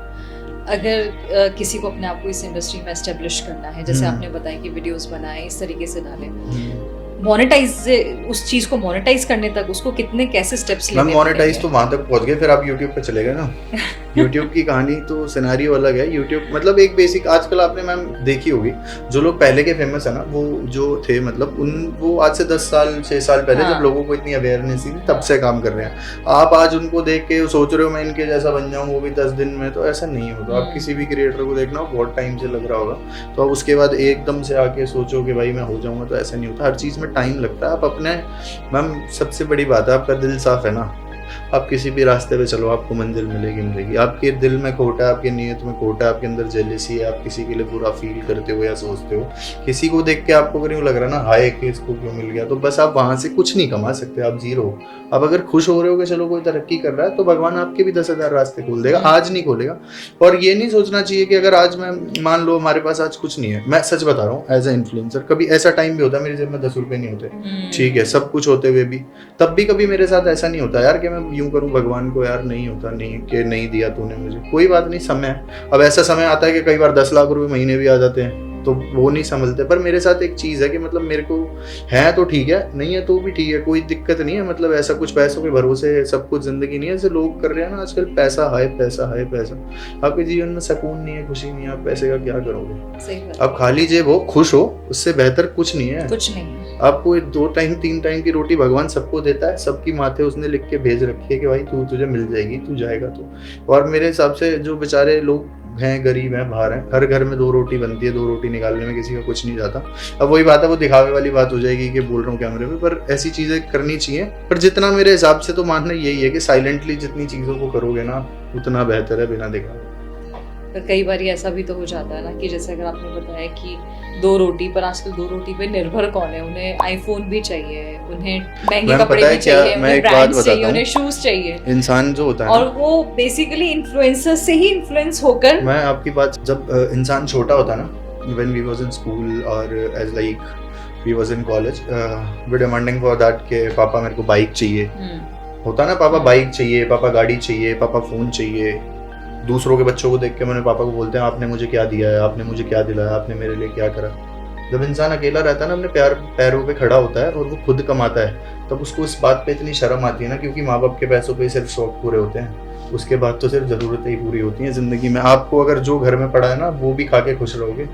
अगर किसी को अपने आप को इस इंडस्ट्री में एस्टेब्लिश करना है, जैसे आपने बताया कि वीडियोस बनाए, इस तरीके से डालें, मोनेटाइज, उस चीज को मोनेटाइज करने तक उसको कितने कैसे स्टेप्स लेने मैम मोनेटाइज तो वहां तक पहुंच गए, फिर आप यूट्यूब पे चले गए ना। यूट्यूब की कहानी तो सिनेरियो अलग है। यूट्यूब मतलब एक बेसिक, आजकल आपने मैम देखी होगी, जो लोग पहले के फेमस है ना, वो जो थे मतलब वो आज से 10 साल 6 साल पहले जब लोगों को इतनी अवेयरनेस थी तब से काम कर रहे हैं। आप आज उनको देख के सोच रहे हो मैं इनके जैसा बन जाऊं, वो भी 10 दिन में, तो ऐसा नहीं होता। आप किसी भी क्रिएटर को देखना, बहुत टाइम से लग रहा होगा, तो आप उसके बाद एकदम से आके सोचो कि भाई मैं हो जाऊंगा, तो ऐसा नहीं होता। हर चीज़ में टाइम लगता है। आप अपने, मैम सबसे बड़ी बात है आपका दिल साफ है ना, आप किसी भी रास्ते पे चलो आपको मंजिल मिलेगी। आपके दिल में खोट है, आपकी नीयत में खोट है, आपके अंदर जेलसी है, आप किसी के लिए बुरा फील करते हो या सोचते हो, किसी को देख के आपको अगर यूँ लग रहा है ना हाय कि इसको क्यों मिल गया, तो बस आप वहाँ से कुछ नहीं कमा सकते, आप जीरो। अब अगर खुश हो रहे हो कि चलो कोई तरक्की कर रहा है, तो भगवान आपके भी 10,000 रास्ते खोल देगा, आज नहीं खोलेगा। और ये नहीं सोचना चाहिए कि अगर आज मैं, मान लो हमारे पास आज कुछ नहीं है, मैं सच बता रहा हूँ एज ए इन्फ्लुएंसर, कभी ऐसा टाइम भी होता है मेरे जेब में 10 रुपये नहीं होते, ठीक है, सब कुछ होते हुए भी, तब भी कभी मेरे साथ ऐसा नहीं होता यार कि मैं यूं करूं भगवान को, यार नहीं होता, नहीं कि नहीं दिया तूने मुझे, कोई बात नहीं, समय है। अब ऐसा समय आता है कि कई बार 10 लाख रुपए महीने भी आ जाते हैं, तो वो नहीं समझते। पर मेरे साथ एक चीज़ है कि मतलब मेरे को है तो ठीक है, नहीं है तो भी ठीक है, कोई दिक्कत नहीं है। मतलब ऐसा कुछ पैसों के भरोसे सब कुछ जिंदगी नहीं है, जैसे लोग कर रहे हैं ना आजकल, पैसा है पैसा है पैसा। आपके जीवन में सुकून नहीं है, खुशी नहीं है, आप पैसे का क्या करोगे? आप खाली जेब हो, खुश हो, उससे बेहतर कुछ नहीं है। कुछ नहीं। आपको 2 टाइम 3 टाइम की रोटी भगवान सबको देता है, सबकी माथे उसने लिख के भेज रखी है कि भाई तुझे मिल जाएगी, तू जाएगा तो। और मेरे हिसाब से जो बेचारे लोग हैं, गरीब हैं, बाहर हैं, हर घर में 2 रोटी बनती है, 2 रोटी निकालने में किसी का कुछ नहीं जाता। अब वही बात है, वो दिखावे वाली बात हो जाएगी कि बोल रहा हूँ कैमरे में, पर ऐसी चीज़ें करनी चाहिए। पर जितना मेरे हिसाब से तो मानना यही है कि साइलेंटली जितनी चीज़ों को करोगे ना, उतना बेहतर है बिना दिखावे। तो कई बार ऐसा भी तो हो जाता है ना कि जैसे अगर आपने बताया कि 2 रोटी, पर आजकल 2 रोटी पे निर्भर कौन है? उन्हें आईफोन भी चाहिए, उन्हें महंगे कपड़े भी चाहिए, उन्हें ब्रांड्स चाहिए, उन्हें शूज चाहिए। इंसान जो होता है और वो बेसिकली इन्फ्लुएंसर से ही इन्फ्लुएंस होकर, मैं आपकी बात, जब इंसान छोटा होता है ना, when we was in school और as like we was in college, we demanding for that कि पापा मेरे को बाइक चाहिए, होता ना, पापा बाइक चाहिए, पापा गाड़ी चाहिए, पापा फोन चाहिए। दूसरों के बच्चों को देख के मैंने पापा को बोलते हैं आपने मुझे क्या दिया है, आपने मुझे क्या दिलाया, आपने मेरे लिए क्या करा। जब इंसान अकेला रहता है ना, अपने पैरों पे खड़ा होता है और वो खुद कमाता है, तब उसको इस बात पे इतनी शर्म आती है ना, क्योंकि माँ बाप के पैसों पे सिर्फ शौक पूरे होते हैं, उसके बाद तो सिर्फ ज़रूरतें ही पूरी होती हैं ज़िंदगी में। आपको अगर जो घर में पड़ा है ना, वो भी खा के खुश रहोगे।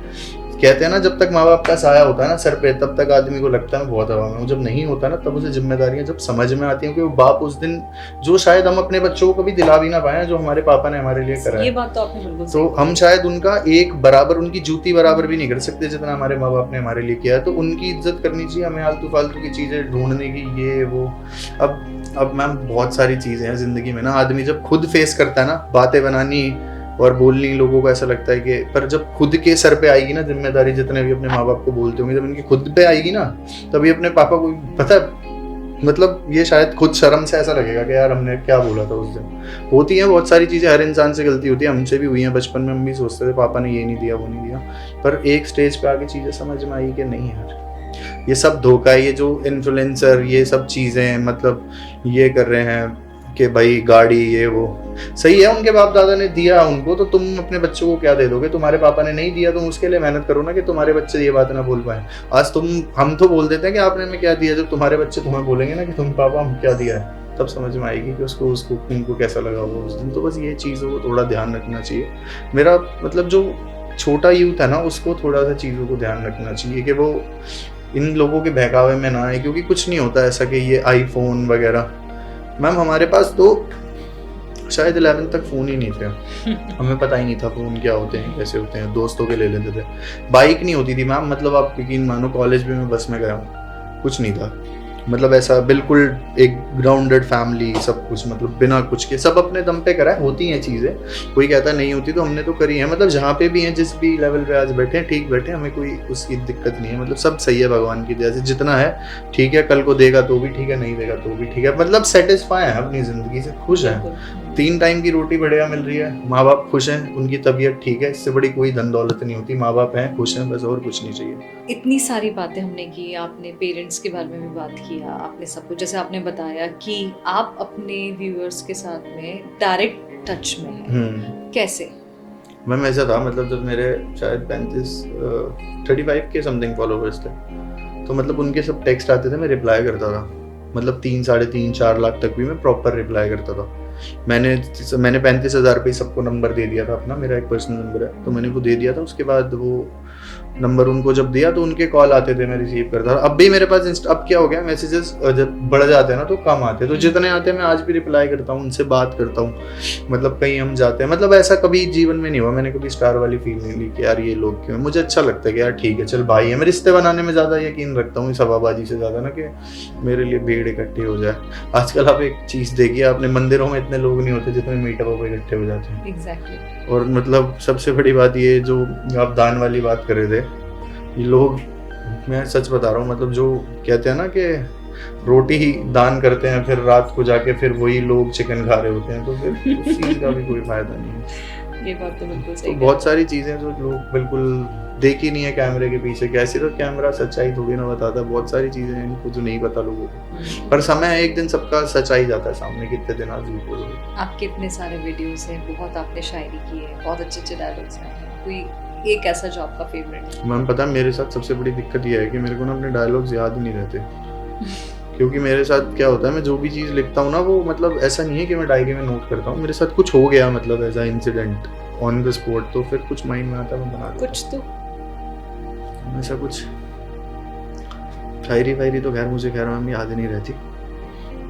कहते हैं ना, जब तक माँ बाप का साया होता है ना सर पे, तब तक आदमी को लगता है बहुत हवा में हूँ। जब नहीं होता ना, तब उसे जिम्मेदारियां जब समझ में आती हैं कि वो बाप उस दिन जो शायद हम अपने बच्चों को कभी दिला भी ना पाए, जो हमारे पापा ने हमारे लिए करा है, ये बात तो आपने बिल्कुल तो हम शायद उनका एक बराबर, उनकी जूती बराबर भी नहीं कर सकते जितना हमारे माँ बाप ने हमारे लिए किया है। तो उनकी इज्जत करनी चाहिए हमें, आलतू फालतू की चीजें ढूंढने की, ये वो। अब मैम बहुत सारी चीजें हैं जिंदगी में ना, आदमी जब खुद फेस करता है ना, बातें बनानी और बोलनी, लोगों को ऐसा लगता है कि, पर जब खुद के सर पे आएगी ना जिम्मेदारी, जितने भी अपने माँ बाप को बोलते होंगे, जब इनकी खुद पे आएगी ना, तभी अपने पापा को पता है, मतलब ये शायद खुद शर्म से ऐसा लगेगा कि यार हमने क्या बोला था उस दिन। होती हैं बहुत सारी चीज़ें, हर इंसान से गलती होती है, हमसे भी हुई है। बचपन में हम भी सोचते थे पापा ने ये नहीं दिया, वो नहीं दिया, पर एक स्टेज पे आके चीज़ें समझ में आई कि नहीं यार, ये सब धोखा है। ये जो इन्फ्लुएंसर ये सब चीज़ें मतलब ये कर रहे हैं कि भाई गाड़ी ये वो, सही है, उनके बाप दादा ने दिया उनको, तो तुम अपने बच्चों को क्या दे दोगे? तुम्हारे पापा ने नहीं दिया, तुम उसके लिए मेहनत करो ना कि तुम्हारे बच्चे ये बात ना बोल पाए। आज हम तो बोल देते हैं कि आपने हमें क्या दिया, जब तुम्हारे बच्चे तुम्हें बोलेंगे ना कि तुम पापा हम क्या दिया है, तब समझ में आएगी कि उसको उनको कैसा लगा होगा उस दिन। तो बस ये चीज़ों को थोड़ा ध्यान रखना चाहिए। मेरा मतलब जो छोटा यूथ है ना, उसको थोड़ा सा चीज़ों को ध्यान रखना चाहिए कि वो इन लोगों के बहकावे में ना आए, क्योंकि कुछ नहीं होता ऐसा कि ये आईफोन वगैरह। मैम हमारे पास तो शायद 11 तक फ़ोन ही नहीं थे। हमें पता ही नहीं था फ़ोन क्या होते हैं, कैसे होते हैं, दोस्तों के ले लेते थे। बाइक नहीं होती थी मैम, मतलब आप यकीन मानो कॉलेज भी मैं बस में गया हूँ, कुछ नहीं था। मतलब ऐसा बिल्कुल एक ग्राउंडेड फैमिली, सब कुछ मतलब बिना कुछ के, सब अपने दम पे करा है। होती हैं चीज़ें, कोई कहता नहीं होती, तो हमने तो करी है। मतलब जहाँ पे भी हैं, जिस भी लेवल पे आज बैठे हैं, ठीक बैठे, हमें कोई उसकी दिक्कत नहीं है। मतलब सब सही है भगवान की दया से, जितना है ठीक है। कल को देगा तो भी ठीक है, नहीं देगा तो भी ठीक है। मतलब सेटिस्फाई है अपनी ज़िंदगी से, खुश हैं। 3 टाइम की रोटी बढ़िया मिल रही है, माँ बाप खुश हैं, उनकी तबीयत ठीक है, इससे बड़ी कोई धन दौलत नहीं होती। माँ बाप हैं, खुश हैं, बस और कुछ नहीं चाहिए। इतनी सारी बातें हमने की, आपने पेरेंट्स के बारे में भी बात किया, आपने सब कुछ, जैसे आपने बताया कि आप अपने व्यूअर्स के साथ में डायरेक्ट टच में हैं। कैसे? मैम ऐसा था, मतलब जब मेरे शायद 35 के समथिंग फॉलोवर्स थे, तो मतलब उनके सब टेक्स्ट आते थे, मैं रिप्लाई करता था। मतलब 3, साढ़े 3, 4 लाख तक भी मैं प्रॉपर रिप्लाई करता था। मैंने 35,000 पे सबको नंबर दे दिया था अपना, मेरा एक पर्सनल नंबर है, तो मैंने वो दे दिया था। उसके बाद वो नंबर उनको जब दिया तो उनके कॉल आते थे, मैं रिसीव करता था। अब भी मेरे पास अब क्या हो गया, मैसेजेस जब बढ़ जाते हैं ना तो कम आते हैं, तो जितने आते हैं मैं आज भी रिप्लाई करता हूँ, उनसे बात करता हूँ। मतलब कहीं हम जाते हैं, मतलब ऐसा कभी जीवन में नहीं हुआ, मैंने कभी स्टार वाली फील नहीं ली कि यार ये लोग क्यों। मुझे अच्छा लगता है कि यार ठीक है, चल भाई है। मैं रिश्ते बनाने में ज़्यादा यकीन रखता हूँ इस हवाबाजी से ज़्यादा ना, कि मेरे लिए भीड़ इकट्ठी हो जाए। आजकल आप एक चीज़ देखिए, अपने मंदिरों में इतने लोग नहीं होते जितने मीटअपों पर इकट्ठे हो जाते हैं। एग्जैक्टली। और मतलब सबसे बड़ी बात ये, जो आप दान वाली बात कर रहे थे, ये लोग, मैं सच बता रहा हूँ, मतलब जो कहते हैं ना कि रोटी ही दान करते हैं, फिर रात को जाके फिर वही लोग चिकन खा रहे होते हैं, तो फिर उस चीज़ का भी कोई फायदा नहीं है। ये बात तो बिल्कुल सही तो बहुत सारी चीज़ें जो लोग बिल्कुल देखी नहीं है कैमरे के पीछे, कैसे तो कैमरा सच्चाई थोड़ी ना बताता। बहुत सारी चीज़ें हैं इनको जो नहीं पता लोगों को, पर समय एक दिन सबका सच्चाई जाता है सामने, कितने दिन आप झूठ बोलोगे। आपके इतने सारे वीडियोस हैं, बहुत आपने शायरी की है, बहुत अच्छे अच्छे डायलॉग्स हैं, कोई एक ऐसा जो आपका फेवरेट है? मैम पता है मेरे साथ सबसे बड़ी दिक्कत ये है कि मेरे को ना अपने डायलॉग्स याद ही नहीं रहते। क्योंकि मेरे साथ क्या होता है, मैं जो भी चीज़ लिखता हूँ ना, वो मतलब ऐसा नहीं है कि मैं डायरी में नोट करता हूँ। मेरे साथ कुछ हो गया, मतलब ऐसा इंसिडेंट ऑन द स्पॉट, तो फिर कुछ माइंड में आता है, मैं बना देता हूँ। कुछ तो ऐसा कुछ शायरी वायरी तो खैर मुझे मैम याद नहीं रहती,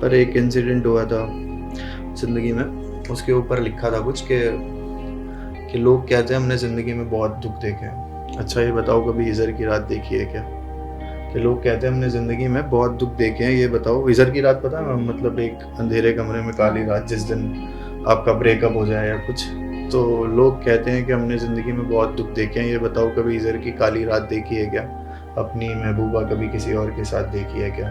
पर एक इंसिडेंट हुआ था ज़िंदगी में, उसके ऊपर लिखा था कुछ कि लोग कहते हैं हमने ज़िंदगी में बहुत दुख देखे हैं। अच्छा ये बताओ कभी हिजर की रात देखी है क्या? कि लोग कहते हैं हमने ज़िंदगी में बहुत दुख देखे हैं, ये बताओ हिजर की रात पता है? मतलब एक अंधेरे कमरे में काली रात, जिस दिन आपका ब्रेकअप हो जाए या कुछ, तो लोग कहते हैं कि हमने ज़िंदगी में बहुत दुख देखे हैं, ये बताओ कभी हिजर की काली रात देखी है क्या? अपनी महबूबा कभी किसी और के साथ देखी है क्या?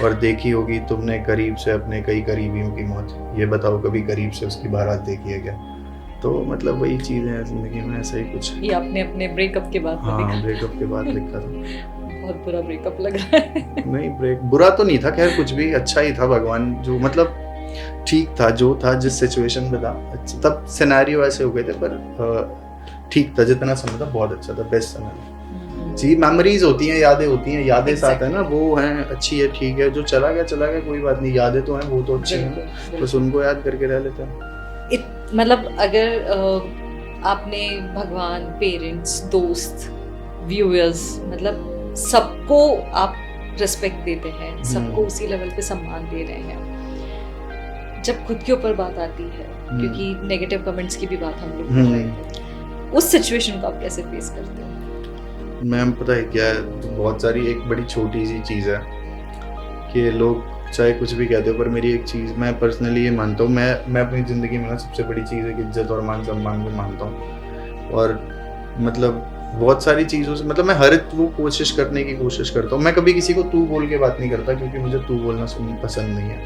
और देखी होगी तुमने करीब से अपने कई करीबियों की मौत, ये बताओ कभी करीब से उसकी बारात देखी है क्या? तो मतलब वही चीज़ें हैं ज़िंदगी में, ऐसा ही कुछ। ये आपने अपने ब्रेकअप के बाद हाँ, ब्रेकअप के बाद लिखा था। बहुत बुरा ब्रेकअप लग रहा है। नहीं, बुरा तो नहीं था, खैर कुछ भी अच्छा ही था। भगवान जो मतलब ठीक था, जो था जिस सिचुएशन में था, तब सिनेरियो ऐसे हो गए थे, पर ठीक था, जितना समय था बहुत अच्छा था, बेस्ट समय था जी। मेमोरीज होती हैं, यादें होती हैं, यादें साथ है ना, वो हैं, अच्छी है, ठीक है, जो चला गया कोई बात नहीं, यादें तो हैं, वो तो अच्छी हैं, बस उनको याद करके रह लेते हैं। मतलब अगर आपने भगवान, पेरेंट्स, दोस्त, व्यूअर्स, मतलब सबको आप रिस्पेक्ट देते हैं, सबको उसी लेवल पे सम्मान दे रहे हैं, जब खुद के ऊपर बात आती है, क्योंकि नेगेटिव कमेंट्स की भी बात हम लोग कर रहे थे, उस सिचुएशन को आप कैसे फेस करते हो? मैम पता है क्या है, बहुत सारी, एक बड़ी छोटी सी चीज़ है कि लोग चाहे कुछ भी कहते हो, पर मेरी एक चीज़ मैं पर्सनली ये मानता हूँ, मैं अपनी ज़िंदगी में ना सबसे बड़ी चीज़ है कि इज्जत और मान सम्मान को मानता हूँ। और मतलब बहुत सारी चीज़ों से, मतलब मैं हर वो कोशिश करने की कोशिश करता हूँ। मैं कभी किसी को तू बोल के बात नहीं करता, क्योंकि मुझे तू बोलना पसंद नहीं है।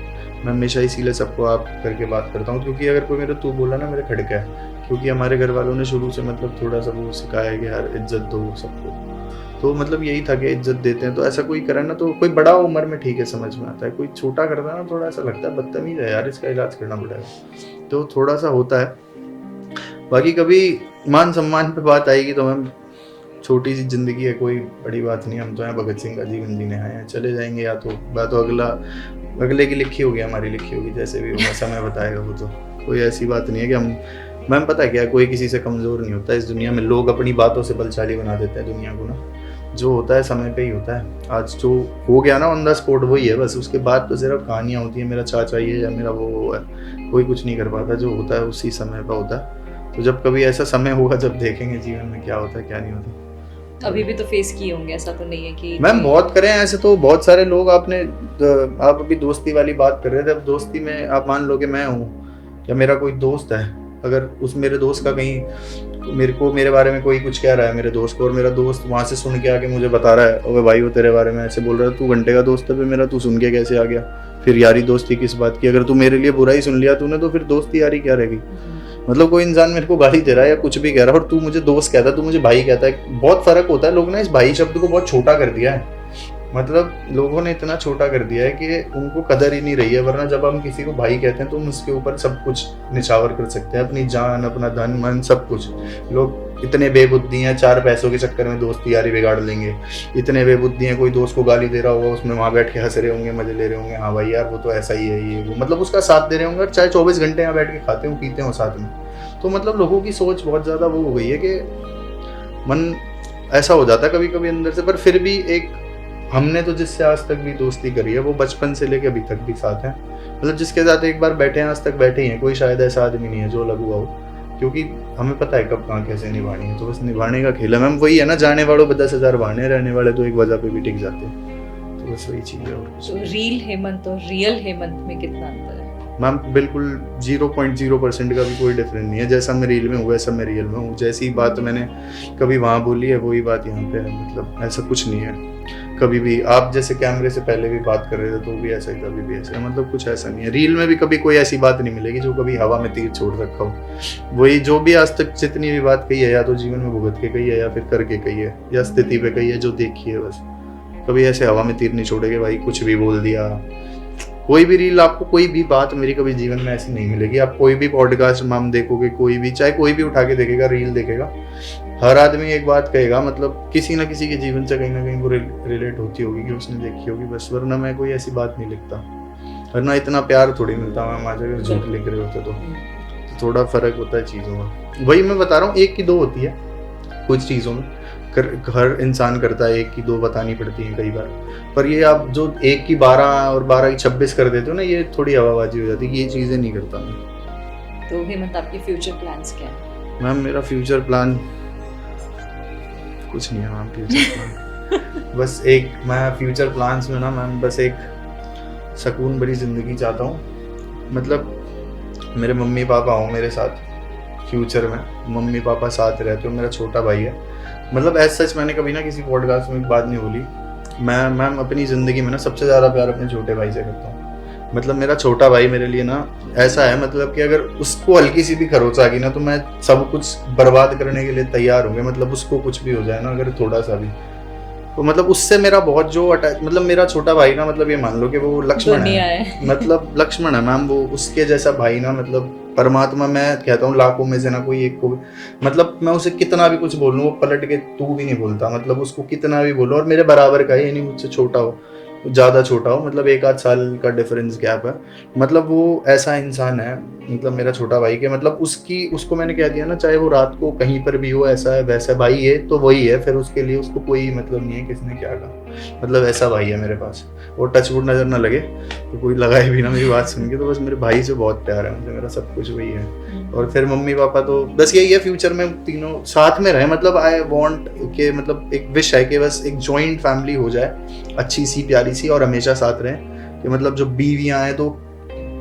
मैं हमेशा इसीलिए सबको आप करके बात करता हूँ, क्योंकि अगर कोई मेरे तू बोला ना, मेरे खड़का है, क्योंकि हमारे घर वालों ने शुरू से मतलब थोड़ा सा वो सिखाया है कि यार इज्जत दो सबको। तो मतलब यही था कि इज्जत देते हैं, तो ऐसा कोई करे ना, तो कोई बड़ा उम्र में ठीक है समझ में आता है, कोई छोटा करता है ना, थोड़ा ऐसा लगता है बदतमीज है यार, इसका इलाज करना पड़ेगा, तो थोड़ा सा होता है। बाकी कभी मान सम्मान पे बात आएगी तो हम, छोटी सी जिंदगी है, कोई बड़ी बात नहीं, हम तो हैं भगत सिंह का जीवन जीने आए हैं, चले जाएंगे, या तो अगले की लिखी होगी, हमारी लिखी होगी, जैसे भी होगा समय बताएगा वो। तो कोई ऐसी बात नहीं है कि हम, मैम पता है क्या, कोई किसी से कमज़ोर नहीं होता इस दुनिया में, लोग अपनी बातों से बलशाली बना देते हैं दुनिया को ना। जो होता है समय पे ही होता है। आज जो हो गया ना ऑन द स्पॉट वही है बस, उसके बाद तो सिर्फ कहानियाँ होती है, मेरा चाचा ये या मेरा वो है, कोई कुछ नहीं कर पाता। जो होता है उसी समय पर होता है। तो जब कभी ऐसा समय होगा जब देखेंगे जीवन में क्या होता है क्या नहीं होता। अभी भी तो फेस किए होंगे, ऐसा तो नहीं है कि मैम बहुत करें ऐसे तो बहुत सारे लोग। आप अभी दोस्ती वाली बात कर रहे थे। अब दोस्ती में आप मान लो कि मैं हूँ या मेरा कोई दोस्त है, अगर उस मेरे दोस्त का कहीं मेरे बारे में कोई कुछ कह रहा है मेरे दोस्त को, और मेरा दोस्त वहाँ से सुन के आके मुझे बता रहा है ओए भाई वो तेरे बारे में ऐसे बोल रहा है, तू घंटे का दोस्त है फिर मेरा, तू सुन के कैसे आ गया? फिर यारी दोस्ती किस बात की? अगर तू मेरे लिए बुरा ही सुन लिया तूने तो फिर दोस्ती यारी क्या रहेगी? मतलब कोई इंसान मेरे को गाली दे रहा है या कुछ भी कह रहा है और तू मुझे दोस्त कहता है, तू मुझे भाई कहता है, बहुत फर्क होता है। लोग ना इस भाई शब्द को बहुत छोटा कर दिया है। मतलब लोगों ने इतना छोटा कर दिया है कि उनको कदर ही नहीं रही है। वरना जब हम किसी को भाई कहते हैं तो हम उसके ऊपर सब कुछ निछावर कर सकते हैं, अपनी जान, अपना धन मन सब कुछ। लोग इतने बेबुद्धि हैं, 4 पैसों के चक्कर में दोस्ती यारी बिगाड़ लेंगे। इतने बेबुद्धि हैं, कोई दोस्त को गाली दे रहा होगा उसमें वहाँ बैठ के हंस रहे होंगे, मजे ले रहे होंगे, हाँ भाई यार वो तो ऐसा ही है ये वो, मतलब उसका साथ दे रहे होंगे, चाहे 24 घंटे यहाँ बैठ के खाते हो पीते हो साथ में। तो मतलब लोगों की सोच बहुत ज़्यादा वो हो गई है कि मन ऐसा हो जाता है कभी कभी अंदर से। पर फिर भी एक हमने तो जिससे आज तक भी दोस्ती करी है वो बचपन से लेके अभी तक भी साथ है। मतलब जिसके साथ एक बार बैठे हैं आज तक बैठे ही हैं। कोई शायद ऐसा आदमी नहीं है जो अलग हुआ हो, क्योंकि हमें पता है कब कहाँ कैसे निभानी है। तो बस निभाने का खेल है मैम। वही है ना, जाने वालों पे 10,000 बहाने, रहने वाले तो एक वजह पे भी टिक जाते हैं। तो बस वही चीज़ है। तो रील हेमंत और रियल हेमंत में कितना अंतर है? मैम बिल्कुल 0.0% का भी कोई डिफरेंस नहीं है। जैसा मैं रील में हूँ वैसा मैं रियल में हूँ। जैसी बात मैंने कभी वहाँ बोली है वही बात यहाँ पे है। मतलब ऐसा कुछ नहीं है। कभी भी आप जैसे कैमरे से पहले भी बात कर रहे थे तो भी ऐसा ही, कभी भी ऐसा है। मतलब कुछ ऐसा नहीं है। रील में भी कभी कोई ऐसी बात नहीं मिलेगी जो कभी हवा में तीर छोड़ रखा हो। वही जो भी आज तक जितनी भी बात कही है या तो जीवन में भुगत के कही है या फिर करके कही है या स्थिति पे कही है जो देखी है, बस कभी ऐसे हवा में तीर नहीं छोड़ेगे भाई कुछ भी बोल दिया। कोई भी रील आपको कोई भी बात मेरी कभी जीवन में ऐसी नहीं मिलेगी। आप कोई भी पॉडकास्ट मैम देखोगे, कोई भी चाहे कोई भी उठा के देखेगा रील देखेगा, हर आदमी एक बात कहेगा, मतलब किसी ना किसी के जीवन से कहीं ना कहीं वो रिलेट होती होगी कि उसने देखी होगी बस। वरना मैं कोई ऐसी बात नहीं लिखता, वरना इतना प्यार थोड़ी मिलता मैम आज अगर झूठ लिख रहे होते तो थोड़ा फर्क होता है चीज़ों में। वही मैं बता रहा हूँ, 1 की 2 होती है कुछ चीज़ों में। हर इंसान करता है, 1 की 2 बतानी पड़ती है कई बार। पर ये आप जो 1 की 12 और 12 की 26 कर देते हो ना, ये थोड़ी हवाबाजी हो जाती है कि ये चीज़ें नहीं करता मैं। तो हेमंत आपके फ्यूचर प्लान्स क्या है? मैम मेरा फ्यूचर प्लान कुछ नहीं है मैम। फ्यूचर प्लान बस एक, मैं फ्यूचर प्लान्स में ना मैम बस एक सुकून भरी ज़िंदगी चाहता हूँ। मतलब मेरे मम्मी पापा हों मेरे साथ फ्यूचर में, मम्मी पापा साथ रहते हो, मेरा छोटा भाई है। मतलब ऐसा सच मैंने कभी ना किसी पॉडकास्ट में एक बात नहीं बोली। मैं मैम अपनी ज़िंदगी में ना सबसे ज़्यादा प्यार अपने छोटे भाई से करता हूँ। मतलब मेरा छोटा भाई मेरे लिए ना ऐसा है, मतलब कि अगर उसको हल्की सी भी खरोच आ गई ना तो मैं सब कुछ बर्बाद करने के लिए तैयार हूँ। मतलब उसको कुछ भी हो जाए ना अगर थोड़ा सा भी, तो मतलब उससे मेरा बहुत जो अटैच, मतलब मेरा छोटा भाई ना, मतलब ये मान लो कि वो लक्ष्मण है। मतलब लक्ष्मण है मैम, वो उसके जैसा भाई ना, मतलब परमात्मा। मैं कहता हूँ लाखों में से ना कोई एक को, मतलब मैं उसे कितना भी कुछ बोलूँ वो पलट के तू भी नहीं बोलता। मतलब उसको कितना भी बोलो, और मेरे बराबर का है, यानी मुझसे छोटा हो, ज़्यादा छोटा हो, मतलब 1-8 साल का डिफरेंस गैप है। मतलब वो ऐसा इंसान है, मतलब मेरा छोटा भाई के, मतलब उसको मैंने कह दिया ना, चाहे वो रात को कहीं पर भी हो, ऐसा है वैसा भाई है तो वही है। फिर उसके लिए उसको कोई मतलब नहीं है किसने क्या कहा। मतलब ऐसा भाई है मेरे पास। और टचवुड नज़र ना लगे तो कोई लगाए भी ना मेरी बात सुन के। तो बस मेरे भाई से बहुत प्यार है मुझे, मेरा सब कुछ वही है। और फिर मम्मी पापा तो बस यही है, फ्यूचर में तीनों साथ में रहे। मतलब आई वॉन्ट के, मतलब एक विश है कि बस एक जॉइंट फैमिली हो जाए, अच्छी सी प्यारी सी, और हमेशा साथ रहें। कि मतलब जो बीवियाँ हैं तो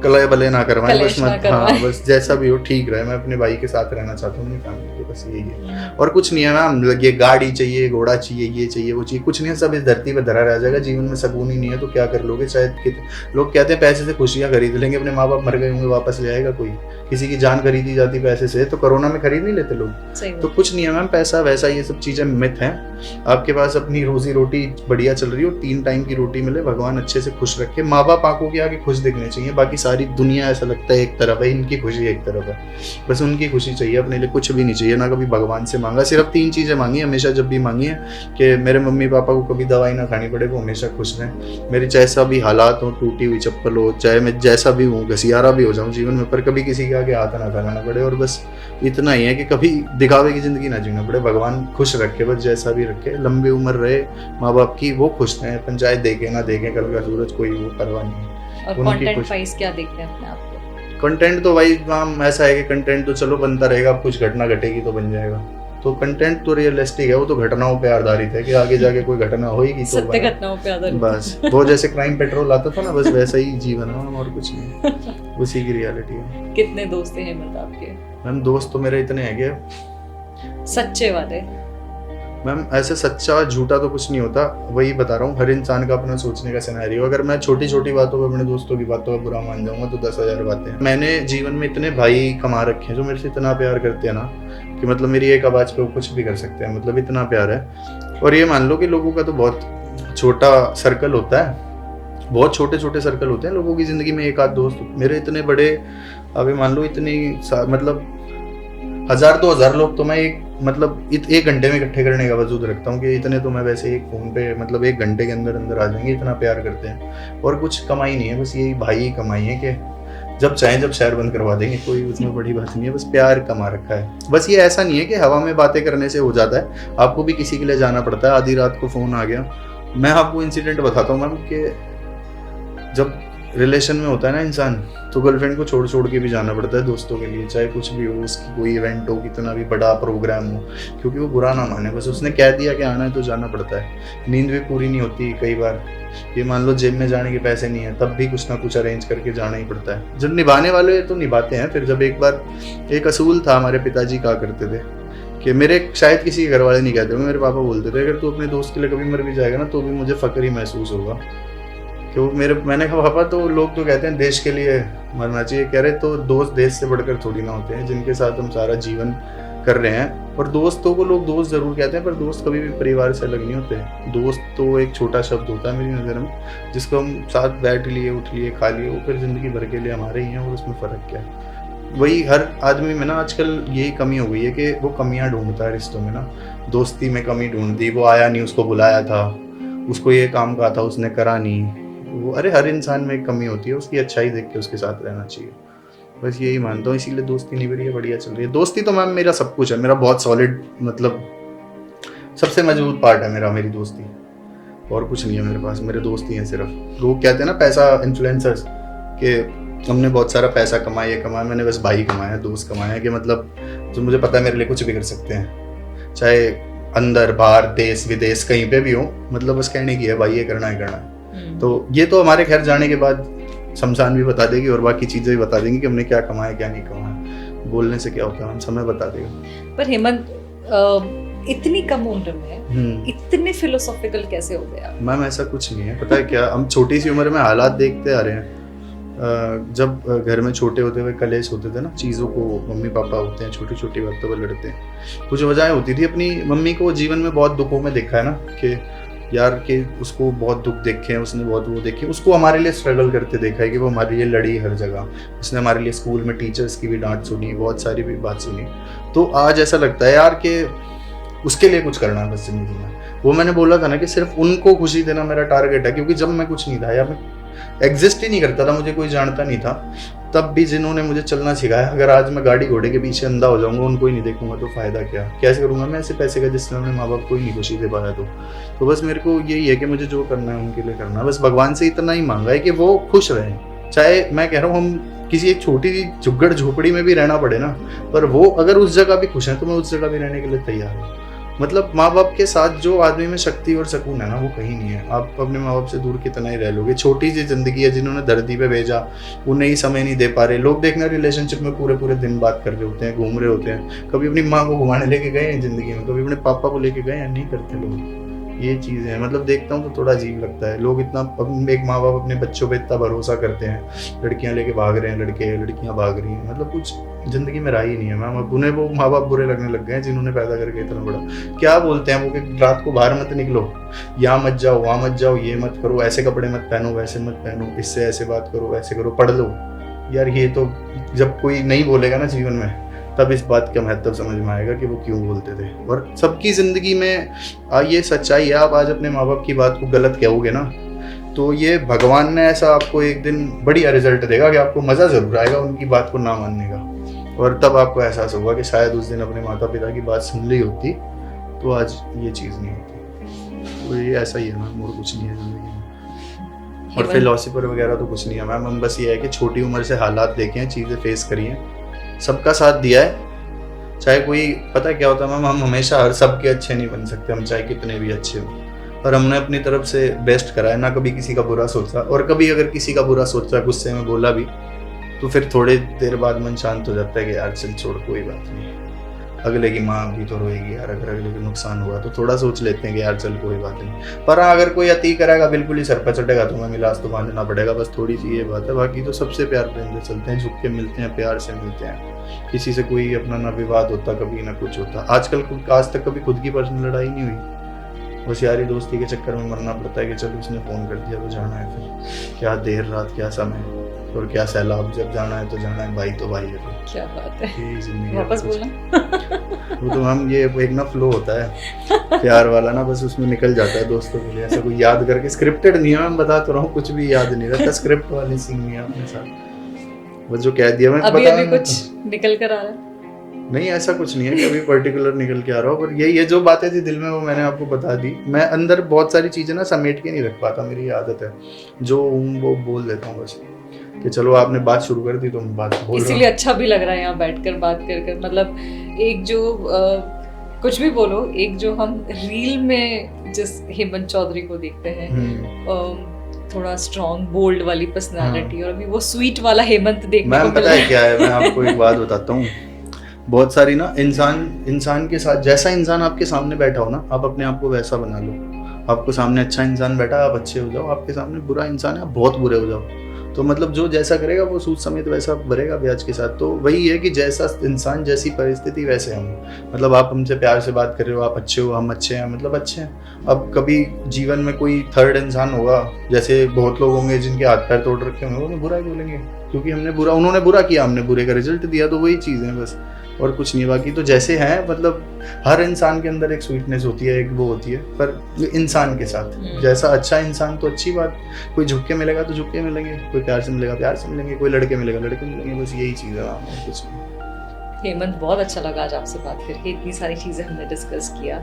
कलह भले ना करवाएं, बस मत, हाँ बस जैसा भी हो ठीक रहे। मैं अपने भाई के साथ रहना चाहता हूँ अपनी फैमिली के, बस यही है। और कुछ नहीं है मैम, ये गाड़ी चाहिए, घोड़ा चाहिए, ये चाहिए, वो चाहिए, कुछ नहीं है। सब इस धरती पे धरा रह जाएगा। जीवन में सुकून ही नहीं है तो क्या कर लोगे? शायद लोग कहते हैं पैसे से खुशियाँ खरीद लेंगे, अपने माँ बाप मर गए होंगे वापस ले आएगा कोई? किसी की जान खरीदी जाती पैसे से तो कोरोना में खरीद नहीं लेते लोग। तो कुछ नहीं है मैम, पैसा वैसा ये सब चीज़ें मिथ हैं। आपके पास अपनी रोजी रोटी बढ़िया चल रही हो, 3 टाइम की रोटी मिले, भगवान अच्छे से खुश रखे, माँ बाप आंखों के आगे खुश दिखने चाहिए। बाकी सारी दुनिया ऐसा लगता है एक तरफ है, इनकी खुशी एक तरफ है, बस उनकी खुशी चाहिए, अपने लिए कुछ भी नहीं चाहिए। ना कभी भगवान से मांगा। सिर्फ 3 चीज़ें मांगी हमेशा, जब भी मांगी है कि मेरे मम्मी पापा को कभी दवाई ना खानी पड़े, वो हमेशा खुश रहें। मेरी जैसा भी हालात हो, टूटी हुई चप्पल हो, चाहे मैं जैसा भी हूँ, घसियारा भी हो जाऊँ जीवन में, पर कभी किसी के आगे हाथ ना फैलाना पड़े। और बस इतना ही है कि कभी दिखावे की ज़िंदगी ना जीना पड़े। भगवान खुश रखे, बस जैसा भी रखे, लंबी उम्र रहे माँ बाप की, वो खुश रहें। पंचायत देखे ना देखें कल का सूरज, कोई वो परवाह नहीं है। और कंटेंट वाइज क्या देखते हैं अपने आप को? कंटेंट तो भाई मैम ऐसा है कि कंटेंट तो चलो बनता रहेगा, अब कुछ घटना घटेगी तो बन जाएगा। तो कंटेंट तो रियलिस्टिक है, वो तो घटनाओं पे आधारित है कि आगे जाके कोई घटना होगी तो सत्य घटनाओं पे आधारित। बस वो जैसे क्राइम पेट्रोल आता था ना, बस वैसा ही जीवन है और कुछ नहीं, उसी की रियलिटी है। कितने दोस्त हैं हेमंत आपके? मैम दोस्त तो मेरे इतने हैं कि सच्चे वाले? मैम ऐसे सच्चा झूठा तो कुछ नहीं होता, वही बता रहा हूँ, हर इंसान का अपना सोचने का सिनेरियो। अगर मैं छोटी छोटी बातों पर अपने दोस्तों की बातों का बुरा मान जाऊंगा तो 10,000 बातें हैं। मैंने जीवन में इतने भाई कमा रखे हैं जो मेरे से इतना प्यार करते हैं ना कि मतलब मेरी एक आवाज़ पे वो कुछ भी कर सकते हैं, मतलब इतना प्यार है। और ये मान लो कि लोगों का तो बहुत छोटा सर्कल होता है, बहुत छोटे छोटे सर्कल होते हैं लोगों की ज़िंदगी में, एक आध दोस्त। मेरे इतने बड़े, अभी मान लो इतनी मतलब 1,000-2,000 लोग तो मैं एक घंटे में इकट्ठे करने का वजूद रखता हूँ कि इतने तो मैं वैसे एक फ़ोन पे मतलब 1 घंटे के अंदर अंदर आ जाएंगे, इतना प्यार करते हैं। और कुछ कमाई नहीं है, बस यही भाई ही कमाई है कि जब चाहें जब शहर बंद करवा देंगे, कोई उसमें बड़ी बात नहीं है, बस प्यार कमा रखा है। बस ये ऐसा नहीं है कि हवा में बातें करने से हो जाता है, आपको भी किसी के लिए जाना पड़ता है। आधी रात को फ़ोन आ गया, मैं आपको इंसिडेंट बताता हूँ मैम कि जब रिलेशन में होता है ना इंसान, तो गर्लफ्रेंड को छोड़ छोड़ के भी जाना पड़ता है दोस्तों के लिए, चाहे कुछ भी हो, उसकी कोई इवेंट हो, कितना भी बड़ा प्रोग्राम हो, क्योंकि वो बुरा ना माने, बस उसने कह दिया कि आना है तो जाना पड़ता है। नींद भी पूरी नहीं होती कई बार, ये मान लो जेब में जाने के पैसे नहीं है, तब भी कुछ ना कुछ अरेंज करके जाना ही पड़ता है। जब निभाने वाले तो निभाते हैं। फिर जब एक बार एक असूल था, हमारे पिताजी कहा करते थे कि मेरे शायद किसी घर वाले नहीं कहते, मेरे पापा बोलते थे, अगर तू अपने दोस्त के लिए कभी मर भी जाएगा ना तो भी मुझे फक्र ही महसूस होगा। तो मैंने कहा पापा, तो लोग तो कहते हैं देश के लिए मरना चाहिए, कह रहे तो दोस्त देश से बढ़कर थोड़ी ना होते हैं, जिनके साथ हम सारा जीवन कर रहे हैं। और दोस्तों को लोग दोस्त जरूर कहते हैं, पर दोस्त कभी भी परिवार से अलग नहीं होते। दोस्त तो एक छोटा शब्द होता है मेरी नज़र में, जिसको हम साथ बैठ लिए, उठ लिए, खा लिए, वो फिर जिंदगी भर के लिए हमारे ही हैं, और उसमें फ़र्क क्या है। वही हर आदमी में ना आजकल यही कमी हो गई है कि वो कमियां ढूंढता है रिश्तों में ना। दोस्ती में कमी ढूंढ दी, वो आया नहीं, उसको बुलाया था, उसको ये काम कहा था, उसने करा नहीं, वो अरे हर इंसान में एक कमी होती है, उसकी अच्छाई देख के उसके साथ रहना चाहिए। बस यही मानता हूँ, इसीलिए दोस्ती निभ रही है, बढ़िया चल रही है। दोस्ती तो मैम मेरा सब कुछ है, मेरा बहुत सॉलिड, मतलब सबसे मजबूत पार्ट है मेरा, मेरी दोस्ती। और कुछ नहीं है मेरे पास, मेरे दोस्त ही हैं सिर्फ। लोग कहते हैं ना पैसा इन्फ्लुएंसर्स के, हमने बहुत सारा पैसा कमाया, मैंने बस भाई कमाया, दोस्त कमाया, कि मतलब जो मुझे पता है मेरे लिए कुछ भी कर सकते हैं, चाहे अंदर बाहर देश विदेश कहीं पे भी हो, मतलब बस कहने की है भाई ये करना है। तो ये तो हमारे घर जाने के बाद शमशान भी बता देगी और बाकी चीजें भी बता देंगी कि हमने क्या कमाया क्या नहीं कमाया। बोलने से क्या होता है, हम समय बता देगा। पर हेमंत इतनी कम उम्र में इतने फिलोसॉफिकल कैसे हो गया? मैम ऐसा कुछ नहीं है, पता है क्या, हम छोटी सी उम्र में हालात देखते आ रहे हैं। जब घर में छोटे होते हुए कलेश होते थे ना, चीज़ों को मम्मी पापा होते हैं छोटी छोटी बातों पर लड़ते हैं, कुछ वजह होती थी। अपनी मम्मी को जीवन में बहुत दुखों में देखा है ना, कि यार कि उसको बहुत दुख देखे हैं, उसने बहुत वो देखे, उसको हमारे लिए स्ट्रगल करते देखा है कि वो हमारे लिए लड़ी हर जगह। उसने हमारे लिए स्कूल में टीचर्स की भी डांट सुनी, बहुत सारी भी बात सुनी। तो आज ऐसा लगता है यार कि उसके लिए कुछ करना है बस जिंदगी में। वो मैंने बोला था ना कि सिर्फ उनको खुशी देना मेरा टारगेट है, क्योंकि जब मैं कुछ नहीं था या मैं एग्जिस्ट ही नहीं करता था, मुझे कोई जानता नहीं था, तब भी जिन्होंने मुझे चलना सिखाया, अगर आज मैं गाड़ी घोड़े के पीछे अंधा हो जाऊंगा, उनको ही नहीं देखूंगा तो फायदा क्या, कैसे करूंगा मैं ऐसे पैसे का जिससे अपने माँ बाप को ही नहीं खुशी दे पाया। तो बस मेरे को यही है कि मुझे जो करना है उनके लिए करना है। बस भगवान से इतना ही मांगा है कि वो खुश रहें, चाहे मैं कह रहा हूँ हम किसी एक छोटी सी झुग्गड़ झोपड़ी में भी रहना पड़े ना, पर वो अगर उस जगह भी खुश है तो मैं उस जगह भी रहने के लिए तैयार हूँ। मतलब माँ बाप के साथ जो आदमी में शक्ति और सुकून है ना, वो कहीं नहीं है। आप अपने माँ बाप से दूर कितना ही रह लोगे। छोटी सी जिंदगी है, जिन्होंने धरती पे भेजा उन्हें ही समय नहीं दे पा रहे। लोग देखना रिलेशनशिप में पूरे पूरे दिन बात कर रहे होते हैं, घूम रहे होते हैं, कभी अपनी माँ को घुमाने लेके गए हैं जिंदगी में, कभी अपने पापा को लेके गए हैं, नहीं करते लोग। ये चीज़ है, मतलब देखता हूँ तो थोड़ा अजीब लगता है। लोग इतना, एक माँ बाप अपने बच्चों पे इतना भरोसा करते हैं, लड़कियां लेके भाग रहे हैं, लड़कियां भाग रही हैं, मतलब कुछ जिंदगी में रहा ही नहीं है। मैम अब उन्हें वो माँ बाप बुरे लगने लग गए हैं जिन्होंने पैदा करके इतना बड़ा, क्या बोलते हैं वो कि रात को बाहर मत निकलो, यहाँ मत जाओ, वहाँ मत जाओ, ये मत करो, ऐसे कपड़े मत पहनो, वैसे मत पहनो, इससे ऐसे बात करो, ऐसे करो, पढ़ लो। यार ये तो जब कोई नहीं बोलेगा ना जीवन में, तब इस बात का महत्व समझ में आएगा कि वो क्यों बोलते थे। और सबकी ज़िंदगी में ये सच्चाई है, आप आज अपने माँ बाप की बात को गलत कहोगे ना तो ये भगवान ने ऐसा आपको एक दिन बढ़िया रिजल्ट देगा कि आपको मज़ा ज़रूर आएगा उनकी बात को ना मानने का, और तब आपको एहसास होगा कि शायद उस दिन अपने माता पिता की बात सुन ली होती तो आज ये चीज़ नहीं होती। तो ये ऐसा ही है मैम, और कुछ नहीं है ज़िंदगी में। और फिलोसफर वगैरह तो कुछ नहीं है मैम, हम बस ये है कि छोटी उम्र से हालात देखे हैं, चीज़ें फेस करी हैं, सबका साथ दिया है। चाहे कोई, पता है क्या होता है मैम, हम हमेशा हर सबके अच्छे नहीं बन सकते, हम चाहे कितने भी अच्छे हों, और हमने अपनी तरफ से बेस्ट करा है, ना कभी किसी का बुरा सोचा। और कभी अगर किसी का बुरा सोचा, गुस्से में बोला भी, तो फिर थोड़ी देर बाद मन शांत हो जाता है कि यार चल छोड़, कोई बात नहीं, अगले की माँ भी तो रोएगी यार, अगर अगले को नुकसान हुआ तो थोड़ा सोच लेते हैं कि यार चल कोई बात नहीं। पर हाँ, अगर कोई अति करेगा, बिल्कुल ही सर पर चढ़ेगा तो हमें इलाज तो बांधना पड़ेगा, बस थोड़ी सी ये बात है। बाकी तो सबसे प्यार प्रेम से चलते हैं, झुक के मिलते हैं, प्यार से मिलते हैं, किसी से कोई अपना ना विवाद होता, कभी ना कुछ होता। आजकल आज तक कभी खुद की पर्सनल लड़ाई नहीं हुई, बस यारी दोस्ती के चक्कर में मरना पड़ता है कि चलो उसने फ़ोन कर दिया तो जाना है, फिर क्या देर रात क्या समय और क्या सैलाब, जब जाना है तो जाना है, भाई तो भाई है। क्या बात है, यही जिंदगी वापस बोलना। वो तो हम ये एक ना फ्लो होता है प्यार वाला ना, बस उसमें निकल जाता है दोस्तों के लिए, ऐसा कोई याद करके स्क्रिप्टेड नहीं है, मैं बता तो रहा हूँ, कुछ भी याद नहीं रहता, स्क्रिप्ट वाली सीन नहीं है अपने साथ, बस जो कह दिया मैं अभी कुछ निकल कर आ रहा है? नहीं, ऐसा कुछ नहीं है कि अभी पर्टिकुलर निकल के आ रहा हो, पर ये जो बातें थी दिल में वो मैंने आपको बता दी। मैं अंदर बहुत सारी चीजें ना समेट के नहीं रख पाता, मेरी आदत है, जो हूँ वो बोल देता हूँ बस, कि चलो आपने बात शुरू कर दी तो मैं बात बोल रहा हूँ। इसीलिए अच्छा भी लग रहा है यहाँ बैठकर बात कर, मतलब एक जो कुछ भी बोलो, एक जो हम रील में जिस हेमंत चौधरी को देखते हैं, थोड़ा स्ट्रॉन्ग बोल्ड वाली पर्सनालिटी, और अभी वो स्वीट वाला हेमंत देखने को मिला। पता है क्या है, मैं आपको एक बात बताता हूँ, बहुत सारी ना इंसान के साथ, जैसा इंसान आपके सामने बैठा हो ना, आप अपने आप को वैसा बना लो। आपको सामने अच्छा इंसान बैठा है, आप अच्छे हो जाओ, आपके सामने बुरा इंसान है, आप बहुत बुरे हो जाओ। तो मतलब जो जैसा करेगा वो सूद समेत वैसा भरेगा ब्याज के साथ। तो वही है कि जैसा इंसान, जैसी परिस्थिति, वैसे हम। मतलब आप हमसे प्यार से बात कर रहे हो, आप अच्छे हो, हम अच्छे हैं, मतलब अच्छे हैं। अब कभी जीवन में कोई थर्ड इंसान होगा, जैसे बहुत लोग होंगे जिनके हाथ पैर तोड़ रखे होंगे, वो बुरा ही बोलेंगे, क्योंकि उन्होंने बुरा किया, हमने बुरे का रिजल्ट दिया। तो वही चीज़ है बस, और कुछ नहीं। बाकी तो जैसे हैं, मतलब हर इंसान के अंदर एक स्वीटनेस होती है, एक वो होती है, पर इंसान के साथ जैसा अच्छा इंसान तो अच्छी बात, कोई झुक के मिलेगा तो झुक के मिलेंगे, कोई प्यार से मिलेगा प्यार से मिलेंगे, कोई लड़के मिलेगा लड़के मिलेंगे, बस यही चीज़ है, कुछ नहीं। हेमंत, बहुत अच्छा लगा आज आपसे बात करके, इतनी सारी चीजें हमने डिस्कस किया,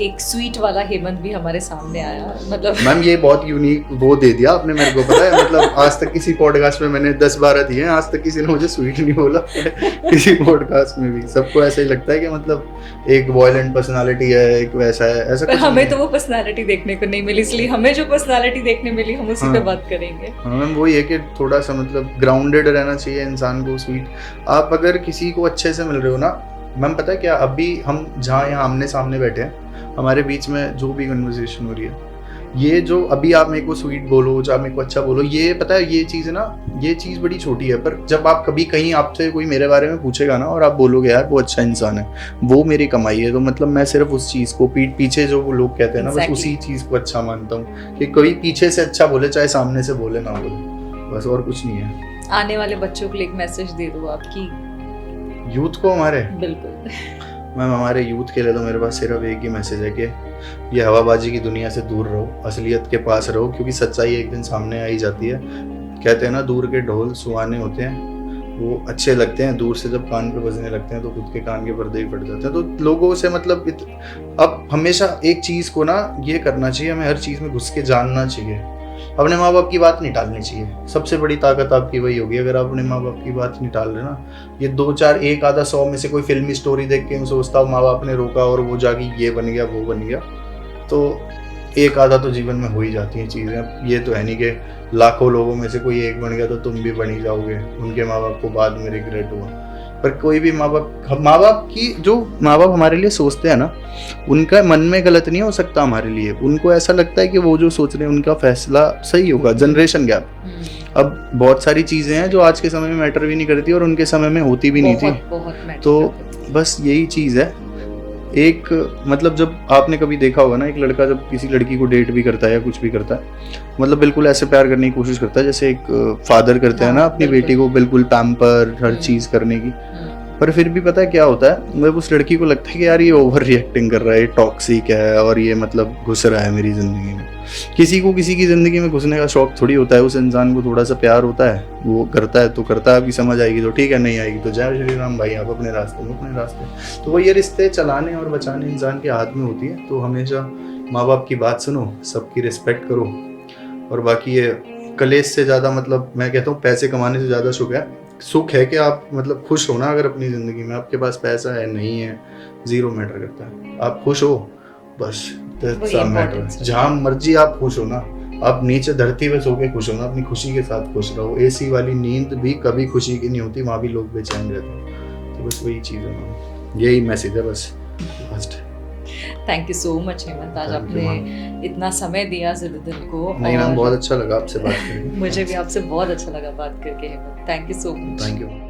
एक स्वीट वाला हेमंत भी हमारे सामने आया। मतलब मैम ये बहुत यूनिक वो दे दिया आपने मेरे को, पता है, मतलब आज तक किसी पॉडकास्ट में मैंने 10-12 दिए हैं, आज तक किसी ने मुझे स्वीट नहीं बोला किसी पॉडकास्ट में भी। सबको ऐसा ही लगता है कि मतलब एक वॉयलेंट पर्सनालिटी है, एक वैसा है, ऐसा। पर हमें तो वो पर्सनालिटी देखने को नहीं मिली, इसलिए हमें जो पर्सनालिटी देखने मिली हम उसी पे बात करेंगे। हाँ मैम, वही है कि थोड़ा सा मतलब ग्राउंडेड रहना चाहिए इंसान को, स्वीट। आप अगर किसी को अच्छे से मिल रहे हो ना मैम, पता है क्या, अभी हम जहाँ यहाँ आमने सामने बैठे हैं, हमारे बीच में जो भी कन्वर्सेशन हो रही है, ये जो अभी आप मेरे को स्वीट बोलो, जो आप मेरे को अच्छा बोलो, ये पता है ये चीज़ है ना, ये चीज़ बड़ी छोटी है, पर जब आप कभी कहीं आपसे कोई मेरे बारे में पूछेगा ना और आप बोलोगे यार वो अच्छा इंसान है, वो मेरी कमाई है, तो मतलब मैं सिर्फ उस चीज़ को पीठ पीछे जो वो लोग कहते हैं ना, बस उसी चीज़ को अच्छा मानता हूँ कि कोई पीछे से अच्छा बोले, चाहे सामने से बोले ना बोले, बस, और कुछ नहीं है। आने वाले बच्चों को एक मैसेज दे दो आपकी यूथ को हमारे। बिल्कुल मैम, हमारे यूथ के लिए तो मेरे पास सिर्फ एक ही मैसेज है कि ये हवाबाजी की दुनिया से दूर रहो, असलियत के पास रहो, क्योंकि सच्चाई एक दिन सामने आ ही जाती है। कहते हैं ना, दूर के ढोल सुहाने होते हैं, वो अच्छे लगते हैं, दूर से जब कान पे बजने लगते हैं तो खुद के कान के पर्दे ही फट जाते हैं। तो लोगों से मतलब अब हमेशा एक चीज़ को ना ये करना चाहिए, हमें हर चीज़ में घुस के जानना चाहिए, अपने माँ बाप की बात नहीं टालनी चाहिए। सबसे बड़ी ताकत आपकी वही होगी, अगर आप अपने माँ बाप की बात नहीं टाल रहे ना। ये 2-4 1 आधा 100 में से कोई फिल्मी स्टोरी देख के सोचता हूँ माँ बाप ने रोका और वो जाके ये बन गया वो बन गया, तो एक आधा तो जीवन में हो ही जाती हैं चीज़ें। ये तो है नहीं कि लाखों लोगों में से कोई एक बन गया तो तुम भी बन ही जाओगे, उनके माँ बाप को बाद में रिग्रेट हुआ। पर कोई भी माँ बाप की जो माँ बाप हमारे लिए सोचते हैं ना, उनका मन में गलत नहीं हो सकता हमारे लिए। उनको ऐसा लगता है कि वो जो सोच रहे हैं उनका फैसला सही होगा। जनरेशन गैप, अब बहुत सारी चीज़ें हैं जो आज के समय में मैटर भी नहीं करती और उनके समय में होती भी नहीं थी। तो बस यही चीज़ है। एक मतलब जब आपने कभी देखा होगा ना, एक लड़का जब किसी लड़की को डेट भी करता है या कुछ भी करता है, मतलब बिल्कुल ऐसे प्यार करने की कोशिश करता है जैसे एक फादर करते हैं ना अपनी बेटी को, बिल्कुल पैम्पर हर चीज़ करने की। पर फिर भी पता है क्या होता है, मतलब उस लड़की को लगता है कि यार ये ओवर रिएक्टिंग कर रहा है, टॉक्सिक है और ये मतलब घुस रहा है मेरी ज़िंदगी में। किसी को किसी की ज़िंदगी में घुसने का शौक थोड़ी होता है, उस इंसान को थोड़ा सा प्यार होता है, वो करता है तो करता है, आपकी समझ आएगी तो ठीक है, नहीं आएगी तो जय श्री राम भाई, आप अपने रास्ते में अपने रास्ते। तो वो ये रिश्ते चलाने और बचाने इंसान के हाथ में होती है। तो हमेशा माँ बाप की बात सुनो, सबकी रिस्पेक्ट करो, और बाकी ये कलेश से ज़्यादा मतलब मैं कहता हूँ पैसे कमाने से ज़्यादा सुख है कि आप मतलब खुश हो ना। अगर अपनी ज़िंदगी में आपके पास पैसा है नहीं है, ज़ीरो मैटर करता है, आप खुश हो बस, वही important है। जहाँ मर्जी आप खुश हो ना, आप नीचे धरती पे सो के खुश हो ना, अपनी खुशी के साथ खुश रहो। एसी वाली नींद भी कभी खुशी की नहीं होती, वहाँ भी लोग बेचैन रहते हैं। तो बस वही चीज़ है ना, यही मैसेज है बस first. Thank you so much Hemant, आज Thank you, आपने इतना समय दिया ज़िद दिल को। नहीं मैम, और बहुत अच्छा लगा आपसे बात करके। मुझे भी आपसे बहुत अच्छा लगा बात करके Hemant, thank you so much. Thank you.